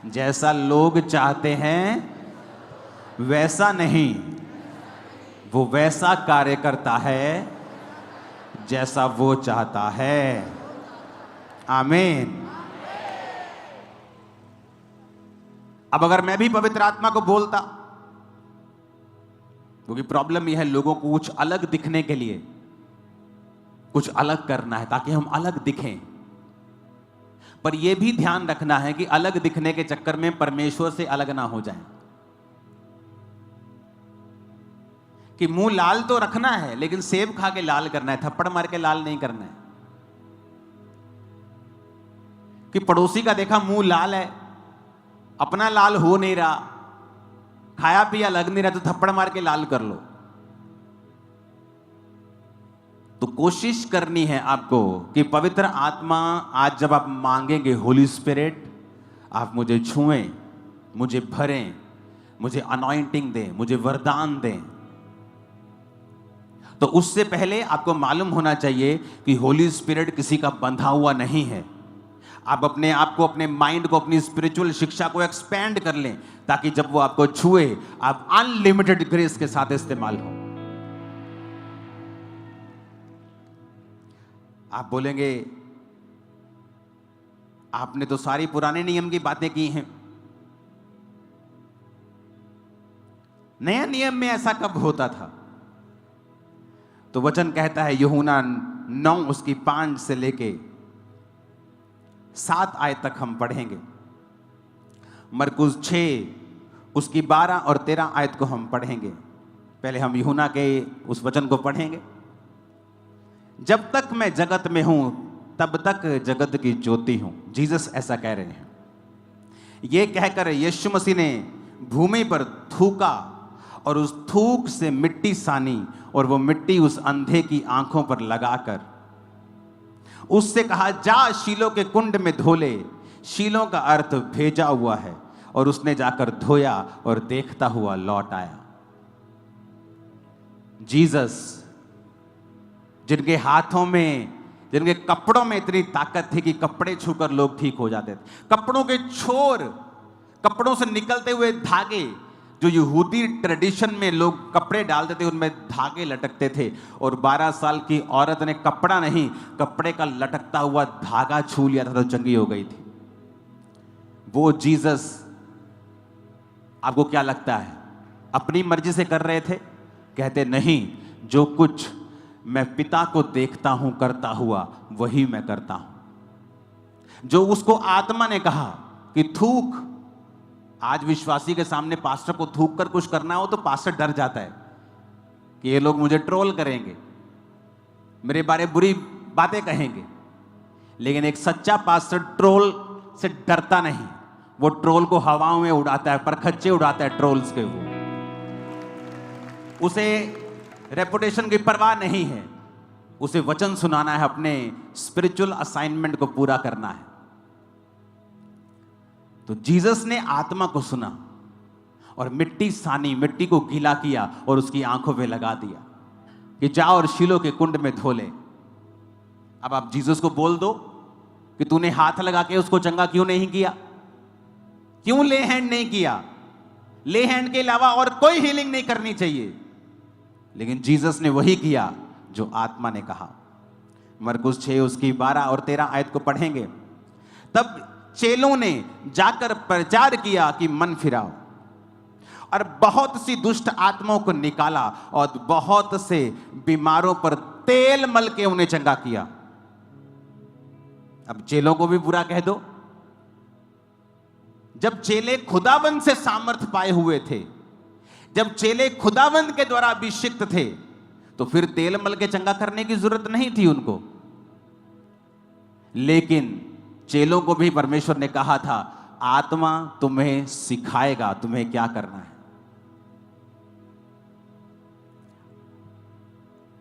जैसा लोग चाहते हैं वैसा नहीं, वो वैसा कार्य करता है जैसा वो चाहता है। आमीन। अब अगर मैं भी पवित्र आत्मा को बोलता, क्योंकि प्रॉब्लम यह है लोगों को कुछ अलग दिखने के लिए कुछ अलग करना है ताकि हम अलग दिखें, पर यह भी ध्यान रखना है कि अलग दिखने के चक्कर में परमेश्वर से अलग ना हो जाए। कि मुंह लाल तो रखना है लेकिन सेब खा के लाल करना है, थप्पड़ मार के लाल नहीं करना है। कि पड़ोसी का देखा मुंह लाल है, अपना लाल हो नहीं रहा, खाया पिया लग नहीं रहा, तो थप्पड़ मार के लाल कर लो। तो कोशिश करनी है आपको कि पवित्र आत्मा आज जब आप मांगेंगे, होली स्पिरिट आप मुझे छुएं, मुझे भरें, मुझे अनॉइंटिंग दें, मुझे वरदान दें, तो उससे पहले आपको मालूम होना चाहिए कि होली स्पिरिट किसी का बंधा हुआ नहीं है। आप अपने आप को, अपने माइंड को, अपनी स्पिरिचुअल शिक्षा को एक्सपैंड कर लें, ताकि जब वो आपको छुए आप अनलिमिटेड ग्रेस के साथ इस्तेमाल हो। आप बोलेंगे आपने तो सारी पुराने नियम की बातें की हैं, नया नियम में ऐसा कब होता था? तो वचन कहता है, यूहन्ना 9 उसकी 5 से लेके 7 आयत तक हम पढ़ेंगे। मरकुस 6 उसकी 12 और 13 आयत को हम पढ़ेंगे। पहले हम यूहन्ना के उस वचन को पढ़ेंगे। जब तक मैं जगत में हूं तब तक जगत की ज्योति हूं। जीसस ऐसा कह रहे हैं। यह कहकर यीशु मसीह ने भूमि पर थूका और उस थूक से मिट्टी सानी और वो मिट्टी उस अंधे की आंखों पर लगाकर उससे कहा, जा शीलो के कुंड में धो ले। शीलो का अर्थ भेजा हुआ है। और उसने जाकर धोया और देखता हुआ लौट आया। जीसस, जिनके हाथों में, जिनके कपड़ों में इतनी ताकत थी कि कपड़े छूकर लोग ठीक हो जाते थे, कपड़ों के छोर, कपड़ों से निकलते हुए धागे, जो यहूदी ट्रेडिशन में लोग कपड़े डालते थे उनमें धागे लटकते थे, और 12 साल की औरत ने कपड़ा नहीं, कपड़े का लटकता हुआ धागा छू लिया था तो चंगी हो गई थी। वो जीसस आपको क्या लगता है अपनी मर्जी से कर रहे थे? कहते नहीं, जो कुछ मैं पिता को देखता हूं करता हुआ वही मैं करता हूं। जो उसको आत्मा ने कहा कि थूक, आज विश्वासी के सामने पास्टर को थूक कर कुछ करना हो तो पास्टर डर जाता है कि ये लोग मुझे ट्रोल करेंगे, मेरे बारे बुरी बातें कहेंगे। लेकिन एक सच्चा पास्टर ट्रोल से डरता नहीं, वो ट्रोल को हवाओं में उड़ाता है, परखच्चे उड़ाता है ट्रोल्स के। वो उसे रेपुटेशन की परवाह नहीं है, उसे वचन सुनाना है, अपने स्पिरिचुअल असाइनमेंट को पूरा करना है। तो जीसस ने आत्मा को सुना और मिट्टी सानी, मिट्टी को गीला किया और उसकी आंखों पे लगा दिया कि जा और शीलो के कुंड में धो ले। अब आप जीसस को बोल दो कि तूने हाथ लगा के उसको चंगा क्यों नहीं किया? क्यों ले हैंड नहीं किया? ले हैंड के अलावा और कोई हीलिंग नहीं करनी चाहिए, लेकिन जीसस ने वही किया जो आत्मा ने कहा। मरकुस 6 उसकी 12 और 13 आयत को पढ़ेंगे। तब चेलों ने जाकर प्रचार किया कि मन फिराओ, और बहुत सी दुष्ट आत्माओं को निकाला और बहुत से बीमारों पर तेल मल के उन्हें चंगा किया। अब चेलों को भी बुरा कह दो। जब चेले खुदावंद से सामर्थ पाए हुए थे, जब चेले खुदावंद के द्वारा अभिषिक्त थे, तो फिर तेल मल के चंगा करने की जरूरत नहीं थी उनको। लेकिन चेलों को भी परमेश्वर ने कहा था, आत्मा तुम्हें सिखाएगा तुम्हें क्या करना है।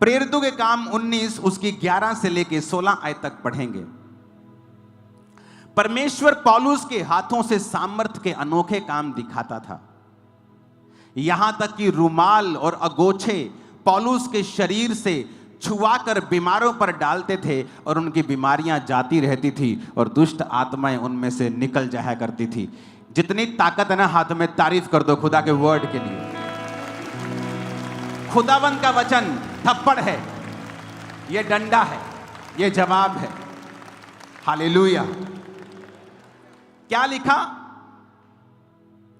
प्रेरितों के काम 19 उसकी 11 से लेके 16 आयत तक पढ़ेंगे। परमेश्वर पौलुस के हाथों से सामर्थ के अनोखे काम दिखाता था, यहां तक कि रुमाल और अगोछे पौलुस के शरीर से छुआकर बीमारों पर डालते थे और उनकी बीमारियां जाती रहती थी और दुष्ट आत्माएं उनमें से निकल जाया करती थी। जितनी ताकत है ना हाथ में, तारीफ कर दो खुदा के वर्ड के लिए। खुदावंद का वचन थप्पड़ है, ये डंडा है, ये जवाब है। हालेलुया। क्या लिखा?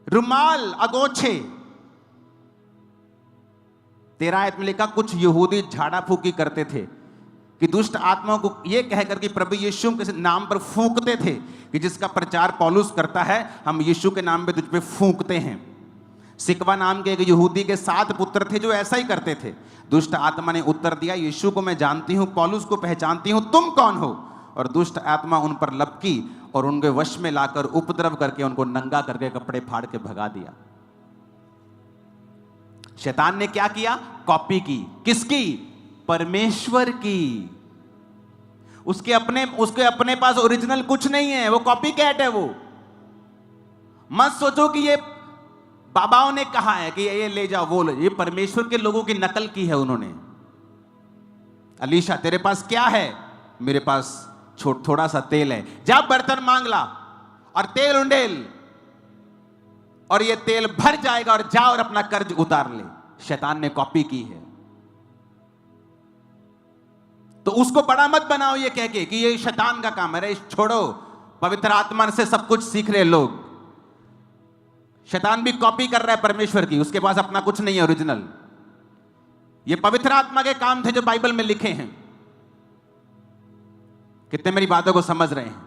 रुमाल, अगोछे। 13 आयत में लिखा, कुछ यहूदी झाड़ा फूकी करते थे कि दुष्ट आत्माओं को यह कहकर कि प्रभु यीशु के नाम पर फूंकते थे कि जिसका प्रचार पौलुस करता है, हम यीशु के नाम पे तुझ पे फूंकते हैं। सिकवा नाम के एक यहूदी के 7 पुत्र थे जो ऐसा ही करते थे। दुष्ट आत्मा ने उत्तर दिया, यीशु को मैं जानती हूं, पौलुस को पहचानती हूं, तुम कौन हो? और दुष्ट आत्मा उन पर लपकी और उनके वश में लाकर उपद्रव करके उनको नंगा करके कपड़े फाड़ के भगा दिया। शैतान ने क्या किया? कॉपी की। किसकी? परमेश्वर की। उसके अपने पास ओरिजिनल कुछ नहीं है, वो कॉपी कैट है। वो मत सोचो कि ये बाबाओं ने कहा है कि ये ले जाओ, वो ले। ये परमेश्वर के लोगों की नकल की है उन्होंने। अलीशा तेरे पास क्या है? मेरे पास थोड़ा सा तेल है, जा बर्तन मांग ला और तेल उंडेल, और ये तेल भर जाएगा, और जा और अपना कर्ज उतार ले। शैतान ने कॉपी की है। तो उसको बड़ा मत बनाओ ये कह के कि ये शैतान का काम है। अरे छोड़ो, पवित्र आत्मा से सब कुछ सीख रहे लोग। शैतान भी कॉपी कर रहा है परमेश्वर की, उसके पास अपना कुछ नहीं है ओरिजिनल। ये पवित्र आत्मा के काम थे जो बाइबल में लिखे हैं। कितने मेरी बातों को समझ रहे हैं?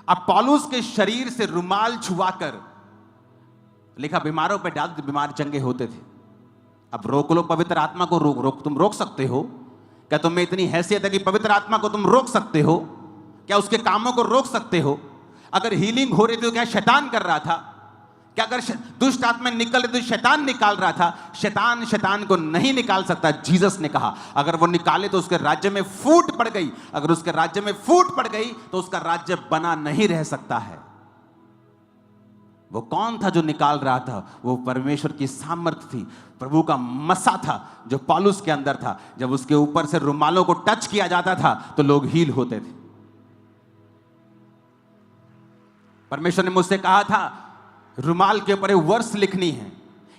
अब पौलुस के शरीर से रुमाल छुआकर लिखा, बीमारों पे डाल, बीमार चंगे होते थे। अब रोक लो पवित्र आत्मा को, रोक तुम रोक सकते हो क्या? तुम में इतनी हैसियत है कि पवित्र आत्मा को तुम रोक सकते हो क्या? उसके कामों को रोक सकते हो? अगर हीलिंग हो रही थी तो क्या शैतान कर रहा था? क्या अगर दुष्ट आत्मा निकल रही तो शैतान निकाल रहा था? शैतान को नहीं निकाल सकता। जीसस ने कहा अगर वो निकाले तो उसके राज्य में फूट पड़ गई। अगर उसके राज्य में फूट पड़ गई तो उसका राज्य बना नहीं रह सकता है। वो कौन था जो निकाल रहा था? वो परमेश्वर की सामर्थ्य थी, प्रभु का मसा था जो पौलुस के अंदर था। जब उसके ऊपर से रुमालों को टच किया जाता था तो लोग हील होते थे। परमेश्वर ने मुझसे कहा था रुमाल के ऊपर वर्ष लिखनी है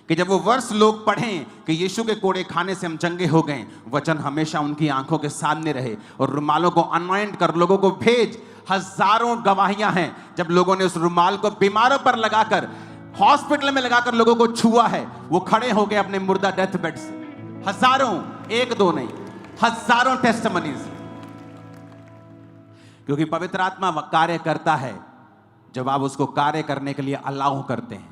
कि जब वो वर्ष लोग पढ़ें कि यीशु के कोड़े खाने से हम चंगे हो गए, वचन हमेशा उनकी आंखों के सामने रहे। और रुमालों को अनॉइंट कर लोगों को भेज। हजारों गवाहियां हैं जब लोगों ने उस रुमाल को बीमारों पर लगाकर, हॉस्पिटल में लगाकर लोगों को छुआ है, वो खड़े हो गए अपने मुर्दा डेथ बेड से। हजारों, एक दो नहीं, हजारों टेस्टिमनीज। क्योंकि पवित्र आत्मा कार्य करता है जब आप उसको कार्य करने के लिए अलाउ करते हैं।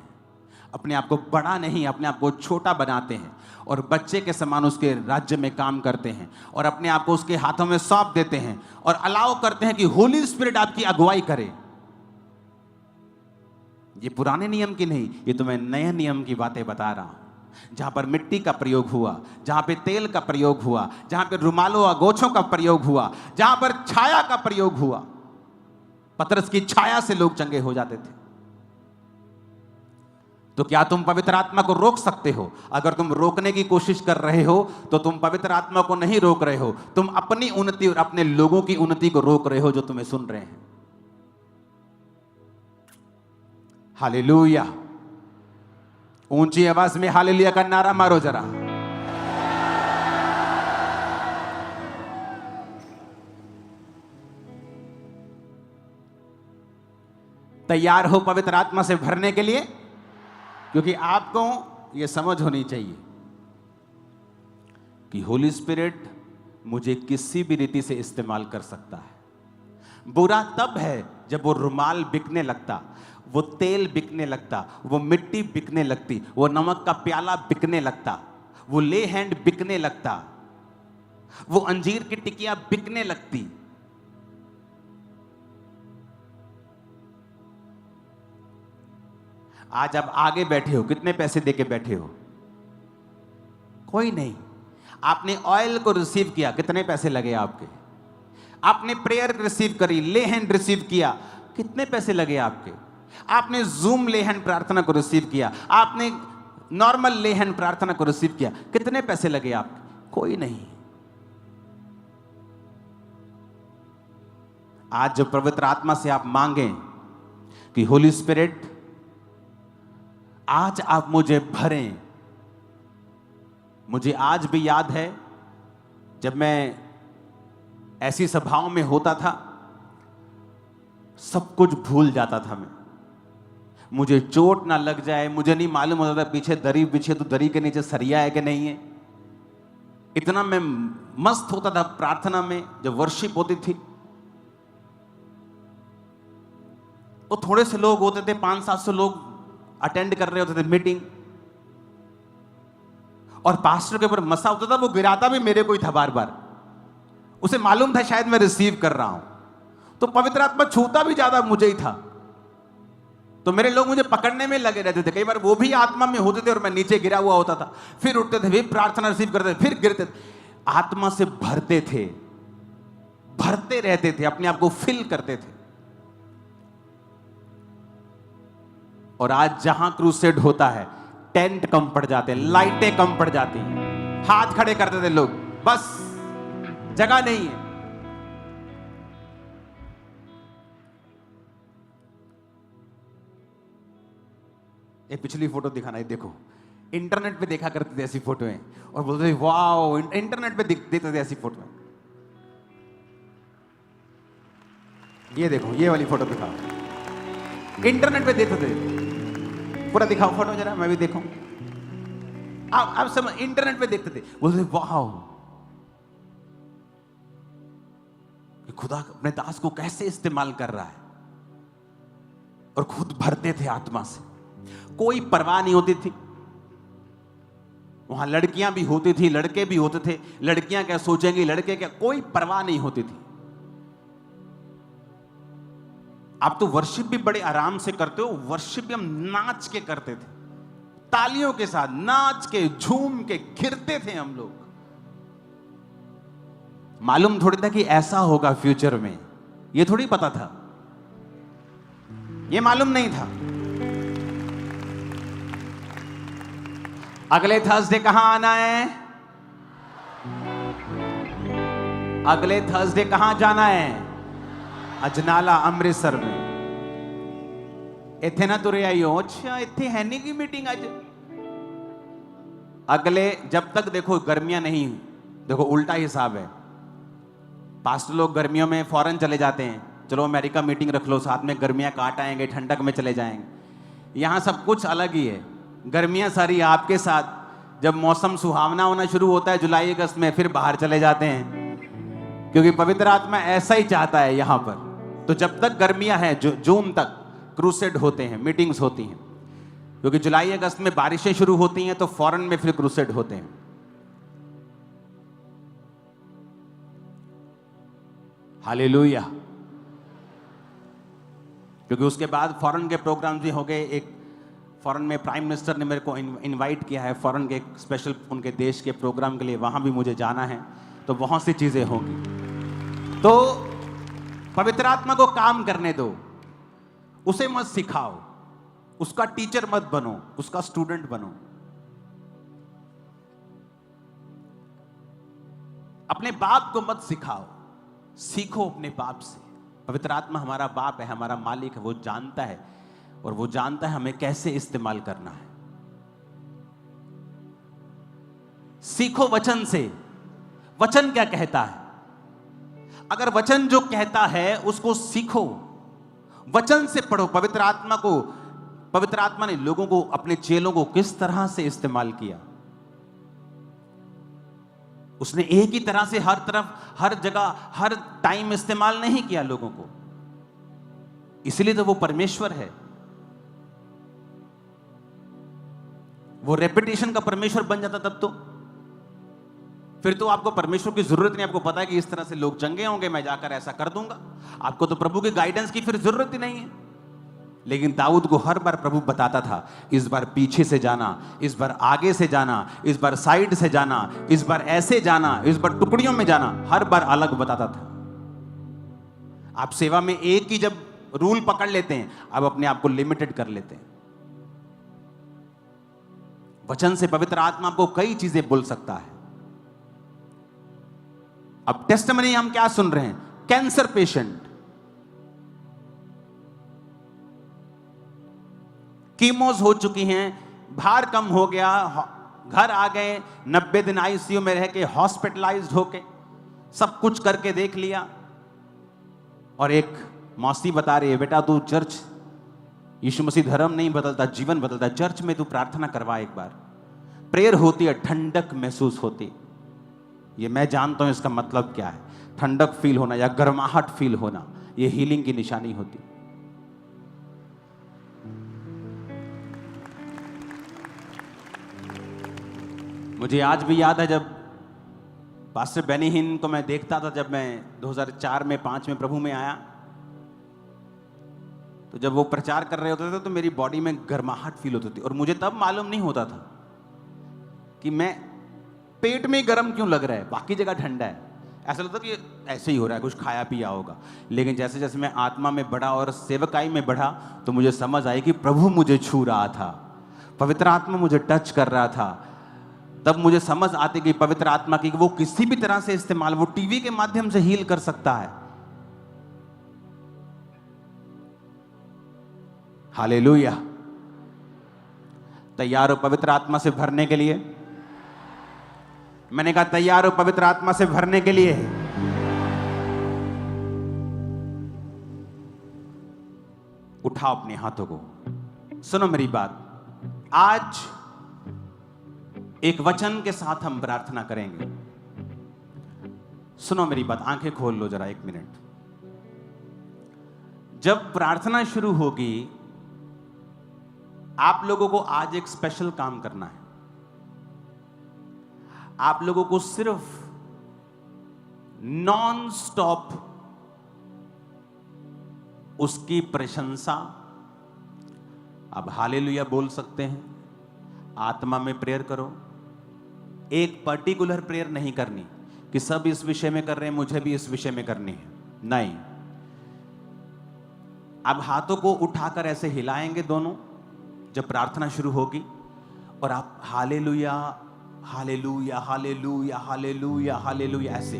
अपने आप को बड़ा नहीं, अपने आप को छोटा बनाते हैं और बच्चे के समान उसके राज्य में काम करते हैं और अपने आप को उसके हाथों में सौंप देते हैं और अलाउ करते हैं कि होली स्पिरिट आपकी अगुवाई करे। ये पुराने नियम की नहीं, ये तो मैं नए नियम की बातें बता रहा हूं। जहां पर मिट्टी का प्रयोग हुआ, जहां पे तेल का प्रयोग हुआ, जहां पे रुमालों अगोछों का प्रयोग हुआ, जहां पर छाया का प्रयोग हुआ। पतरस की छाया से लोग चंगे हो जाते थे। तो क्या तुम पवित्र आत्मा को रोक सकते हो? अगर तुम रोकने की कोशिश कर रहे हो तो तुम पवित्र आत्मा को नहीं रोक रहे हो, तुम अपनी उन्नति और अपने लोगों की उन्नति को रोक रहे हो जो तुम्हें सुन रहे हैं। हालेलुया! ऊंची आवाज में हालेलुया का नारा मारो जरा। तैयार हो पवित्र आत्मा से भरने के लिए? क्योंकि आपको यह समझ होनी चाहिए कि होली स्पिरिट मुझे किसी भी रीति से इस्तेमाल कर सकता है। बुरा तब है जब वो रुमाल बिकने लगता, वो तेल बिकने लगता, वो मिट्टी बिकने लगती, वो नमक का प्याला बिकने लगता, वो ले हैंड बिकने लगता, वो अंजीर की टिकिया बिकने लगती। आज आप आगे बैठे हो, कितने पैसे देके बैठे हो? कोई नहीं। आपने ऑयल को रिसीव किया, कितने पैसे लगे आपके? आपने प्रेयर रिसीव करी, ले हैंड रिसीव किया, कितने पैसे लगे आपके? आपने जूम ले हैंड प्रार्थना को रिसीव किया, आपने नॉर्मल ले हैंड प्रार्थना को रिसीव किया, कितने पैसे लगे आपके? कोई नहीं। आज जो पवित्र आत्मा से आप मांगे कि होली स्पिरिट आज आप मुझे भरें। मुझे आज भी याद है जब मैं ऐसी सभाओं में होता था, सब कुछ भूल जाता था मैं। मुझे चोट ना लग जाए, मुझे नहीं मालूम होता था पीछे दरी बिछे तो दरी के नीचे सरिया है कि नहीं है। इतना मैं मस्त होता था प्रार्थना में जब वर्शिप होती थी। वो थोड़े से लोग होते थे, 500-700 लोग अटेंड कर रहे होते थे मीटिंग, और पास्टर के ऊपर मसा होता था, वो गिराता भी मेरे को ही था बार बार। उसे मालूम था शायद मैं रिसीव कर रहा हूं, तो पवित्र आत्मा छूता भी ज्यादा मुझे ही था। तो मेरे लोग मुझे पकड़ने में लगे रहते थे। कई बार वो भी आत्मा में होते थे और मैं नीचे गिरा हुआ होता था, फिर उठते थे, फिर प्रार्थना रिसीव करते थे, फिर गिरते थे। आत्मा से भरते थे, भरते रहते थे, अपने आप को फिल करते थे। और आज जहां क्रूसेड होता है, टेंट कम पड़ जाते हैं, लाइटें कम पड़ जाती हैं, हाथ खड़े करते थे लोग, बस जगह नहीं है। ये पिछली फोटो दिखाना है, देखो इंटरनेट पे देखा करते थे ऐसी फोटोएं और बोलते थे वाओ, इंटरनेट पे देते थे ऐसी फोटोएं। ये देखो, ये वाली फोटो दिखाओ, इंटरनेट पे देते थे, पूरा दिखाओ फोटो जरा, मैं भी देखूं। आप सब इंटरनेट पे देखते थे, बोलते थे वाओ, खुदा अपने दास को कैसे इस्तेमाल कर रहा है, और खुद भरते थे आत्मा से। कोई परवाह नहीं होती थी। वहां लड़कियां भी होती थी, लड़के भी होते थे, लड़कियां क्या सोचेंगी, लड़के क्या, कोई परवाह नहीं होती थी। आप तो वर्शिप भी बड़े आराम से करते हो, वर्शिप भी हम नाच के करते थे, तालियों के साथ नाच के, झूम के, गिरते थे हम लोग। मालूम थोड़ी था कि ऐसा होगा फ्यूचर में, ये थोड़ी पता था, ये मालूम नहीं था। अगले थर्सडे कहां आना है, अगले थर्सडे कहां जाना है, अजनाला अमृतसर में। इथे ना तुरे आइयो, अच्छा इथे है नहीं की मीटिंग आज। अगले, जब तक देखो गर्मियां नहीं, देखो उल्टा हिसाब है, पास्टर लोग गर्मियों में फॉरेन चले जाते हैं, चलो अमेरिका मीटिंग रख लो, साथ में गर्मियां काट आएंगे, ठंडक में चले जाएंगे। यहां सब कुछ अलग ही है, गर्मियां सारी आपके साथ, जब मौसम सुहावना होना शुरू होता है जुलाई अगस्त में, फिर बाहर चले जाते हैं, क्योंकि पवित्र आत्मा ऐसा ही चाहता है यहां पर। तो जब तक गर्मियां हैं, जून तक क्रूसेड होते हैं, मीटिंग्स होती हैं, क्योंकि जुलाई अगस्त में बारिशें शुरू होती हैं, तो फॉरेन में फिर क्रूसेड होते हैं। हालेलुया। क्योंकि उसके बाद फॉरेन के प्रोग्राम भी हो गए। एक फॉरेन में प्राइम मिनिस्टर ने मेरे को इनवाइट किया है फॉरेन के स्पेशल उनके देश के प्रोग्राम के लिए, वहां भी मुझे जाना है, तो बहुत सी चीजें होंगी। तो पवित्र आत्मा को काम करने दो, उसे मत सिखाओ, उसका टीचर मत बनो, उसका स्टूडेंट बनो। अपने बाप को मत सिखाओ, सीखो अपने बाप से। पवित्र आत्मा हमारा बाप है, हमारा मालिक है, वो जानता है, और वो जानता है हमें कैसे इस्तेमाल करना है। सीखो वचन से, वचन क्या कहता है, अगर वचन जो कहता है उसको सीखो, वचन से पढ़ो। पवित्र आत्मा ने लोगों को, अपने चेलों को किस तरह से इस्तेमाल किया। उसने एक ही तरह से हर तरफ, हर जगह, हर टाइम इस्तेमाल नहीं किया लोगों को, इसलिए तो वो परमेश्वर है। वो रेपिटेशन का परमेश्वर बन जाता तब तो, फिर तो आपको परमेश्वर की जरूरत नहीं। आपको पता है कि इस तरह से लोग चंगे होंगे, मैं जाकर ऐसा कर दूंगा, आपको तो प्रभु की गाइडेंस की फिर जरूरत ही नहीं है। लेकिन दाऊद को हर बार प्रभु बताता था, इस बार पीछे से जाना, इस बार आगे से जाना, इस बार साइड से जाना, इस बार ऐसे जाना, इस बार टुकड़ियों में जाना, हर बार अलग बताता था। आप सेवा में एक ही जब रूल पकड़ लेते हैं, आप अपने आप को लिमिटेड कर लेते हैं। वचन से पवित्र आत्मा आपको कई चीजें बोल सकता है। अब टेस्टिमनी हम क्या सुन रहे हैं, कैंसर पेशेंट, कीमोज हो चुकी हैं, भार कम हो गया, घर आ गए, 90 दिन आईसीयू में रह के हॉस्पिटलाइज्ड होके सब कुछ करके देख लिया, और एक मौसी बता रही है, बेटा तू चर्च, यीशु मसीह धर्म नहीं बदलता, जीवन बदलता, चर्च में तू प्रार्थना करवा एक बार। प्रेयर होती है, ठंडक महसूस होती। ये मैं जानता हूं इसका मतलब क्या है, ठंडक फील होना या गर्माहट फील होना, ये हीलिंग की निशानी होती। मुझे आज भी याद है जब पास्टर बेनी हिन को मैं देखता था, जब मैं 2004 में 5 में प्रभु में आया, तो जब वो प्रचार कर रहे होते थे तो मेरी बॉडी में गर्माहट फील होती थी, और मुझे तब मालूम नहीं होता था कि मैं पेट में गर्म क्यों लग रहा है, बाकी जगह ठंडा है। ऐसा लगता है कि ऐसे ही हो रहा है, कुछ खाया पिया होगा। लेकिन जैसे जैसे मैं आत्मा में बढ़ा और सेवकाई में बढ़ा तो मुझे समझ आई कि प्रभु मुझे छू रहा था, पवित्र आत्मा मुझे टच कर रहा था। तब मुझे समझ आती कि पवित्र आत्मा की वो किसी भी तरह से इस्तेमाल, वो टीवी के माध्यम से हील कर सकता है। हालेलुया। तैयार हो पवित्र आत्मा से भरने के लिए? मैंने कहा तैयार हो पवित्र आत्मा से भरने के लिए? उठाओ अपने हाथों को, सुनो मेरी बात। आज एक वचन के साथ हम प्रार्थना करेंगे। सुनो मेरी बात, आंखें खोल लो जरा 1 मिनट। जब प्रार्थना शुरू होगी, आप लोगों को आज एक स्पेशल काम करना है। आप लोगों को सिर्फ नॉन स्टॉप उसकी प्रशंसा, आप हालेलुया बोल सकते हैं, आत्मा में प्रेयर करो। एक पर्टिकुलर प्रेयर नहीं करनी कि सब इस विषय में कर रहे हैं, मुझे भी इस विषय में करनी है, नहीं। आप हाथों को उठाकर ऐसे हिलाएंगे दोनों जब प्रार्थना शुरू होगी, और आप hallelujah hallelujah hallelujah hallelujah hallelujah ऐसे।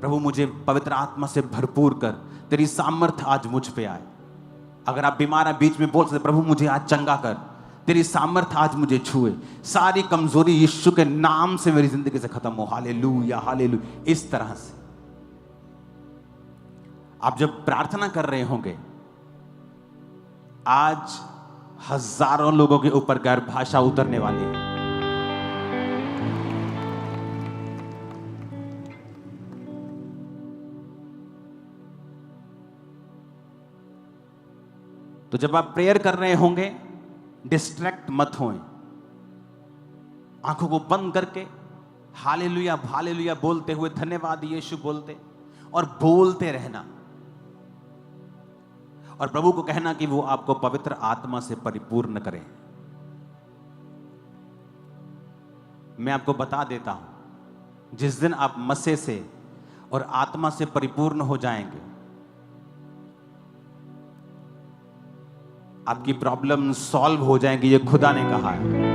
प्रभु मुझे पवित्र आत्मा से भरपूर कर, तेरी सामर्थ आज मुझ पे आए। अगर आप बीमार हैं बीच में बोल सकते, प्रभु मुझे आज चंगा कर, तेरी सामर्थ आज मुझे छुए, सारी कमजोरी यीशु के नाम से मेरी जिंदगी से खत्म हो। Hallelujah hallelujah. इस तरह से आप जब प्रार्थना कर रहे होंगे, आज हजारों लोगों के ऊपर गैर भाषा उतरने वाली है। तो जब आप प्रेयर कर रहे होंगे, डिस्ट्रैक्ट मत होएं। आंखों को बंद करके हालेलुया हालेलुया बोलते हुए, धन्यवाद यीशु बोलते और बोलते रहना, और प्रभु को कहना कि वो आपको पवित्र आत्मा से परिपूर्ण करे। मैं आपको बता देता हूं, जिस दिन आप मसीह से और आत्मा से परिपूर्ण हो जाएंगे, आपकी प्रॉब्लम सॉल्व हो जाएंगी। ये खुदा ने कहा है।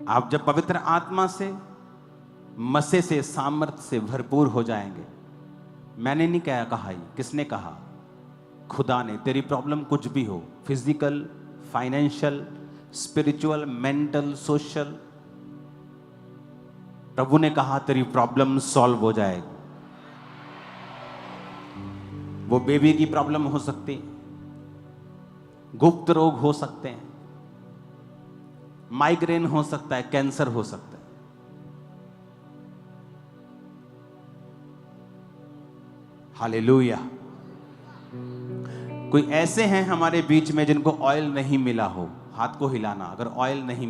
आप जब पवित्र आत्मा से, मसीह से, सामर्थ्य से भरपूर हो जाएंगे, मैंने नहीं कहा ही, किसने कहा? खुदा ने। तेरी प्रॉब्लम कुछ भी हो, physical, financial, spiritual, mental, social, प्रभु ने कहा तेरी प्रॉब्लम सॉल्व हो जाएगी। वो बेबी की प्रॉब्लम हो सकती, गुप्त रोग हो सकते हैं, माइग्रेन हो सकता है, कैंसर हो सकता है। हालेलुया। कोई ऐसे हैं हमारे बीच में जिनको ऑयल नहीं मिला हो, हाथ को हिलाना अगर ऑयल नहीं मिला।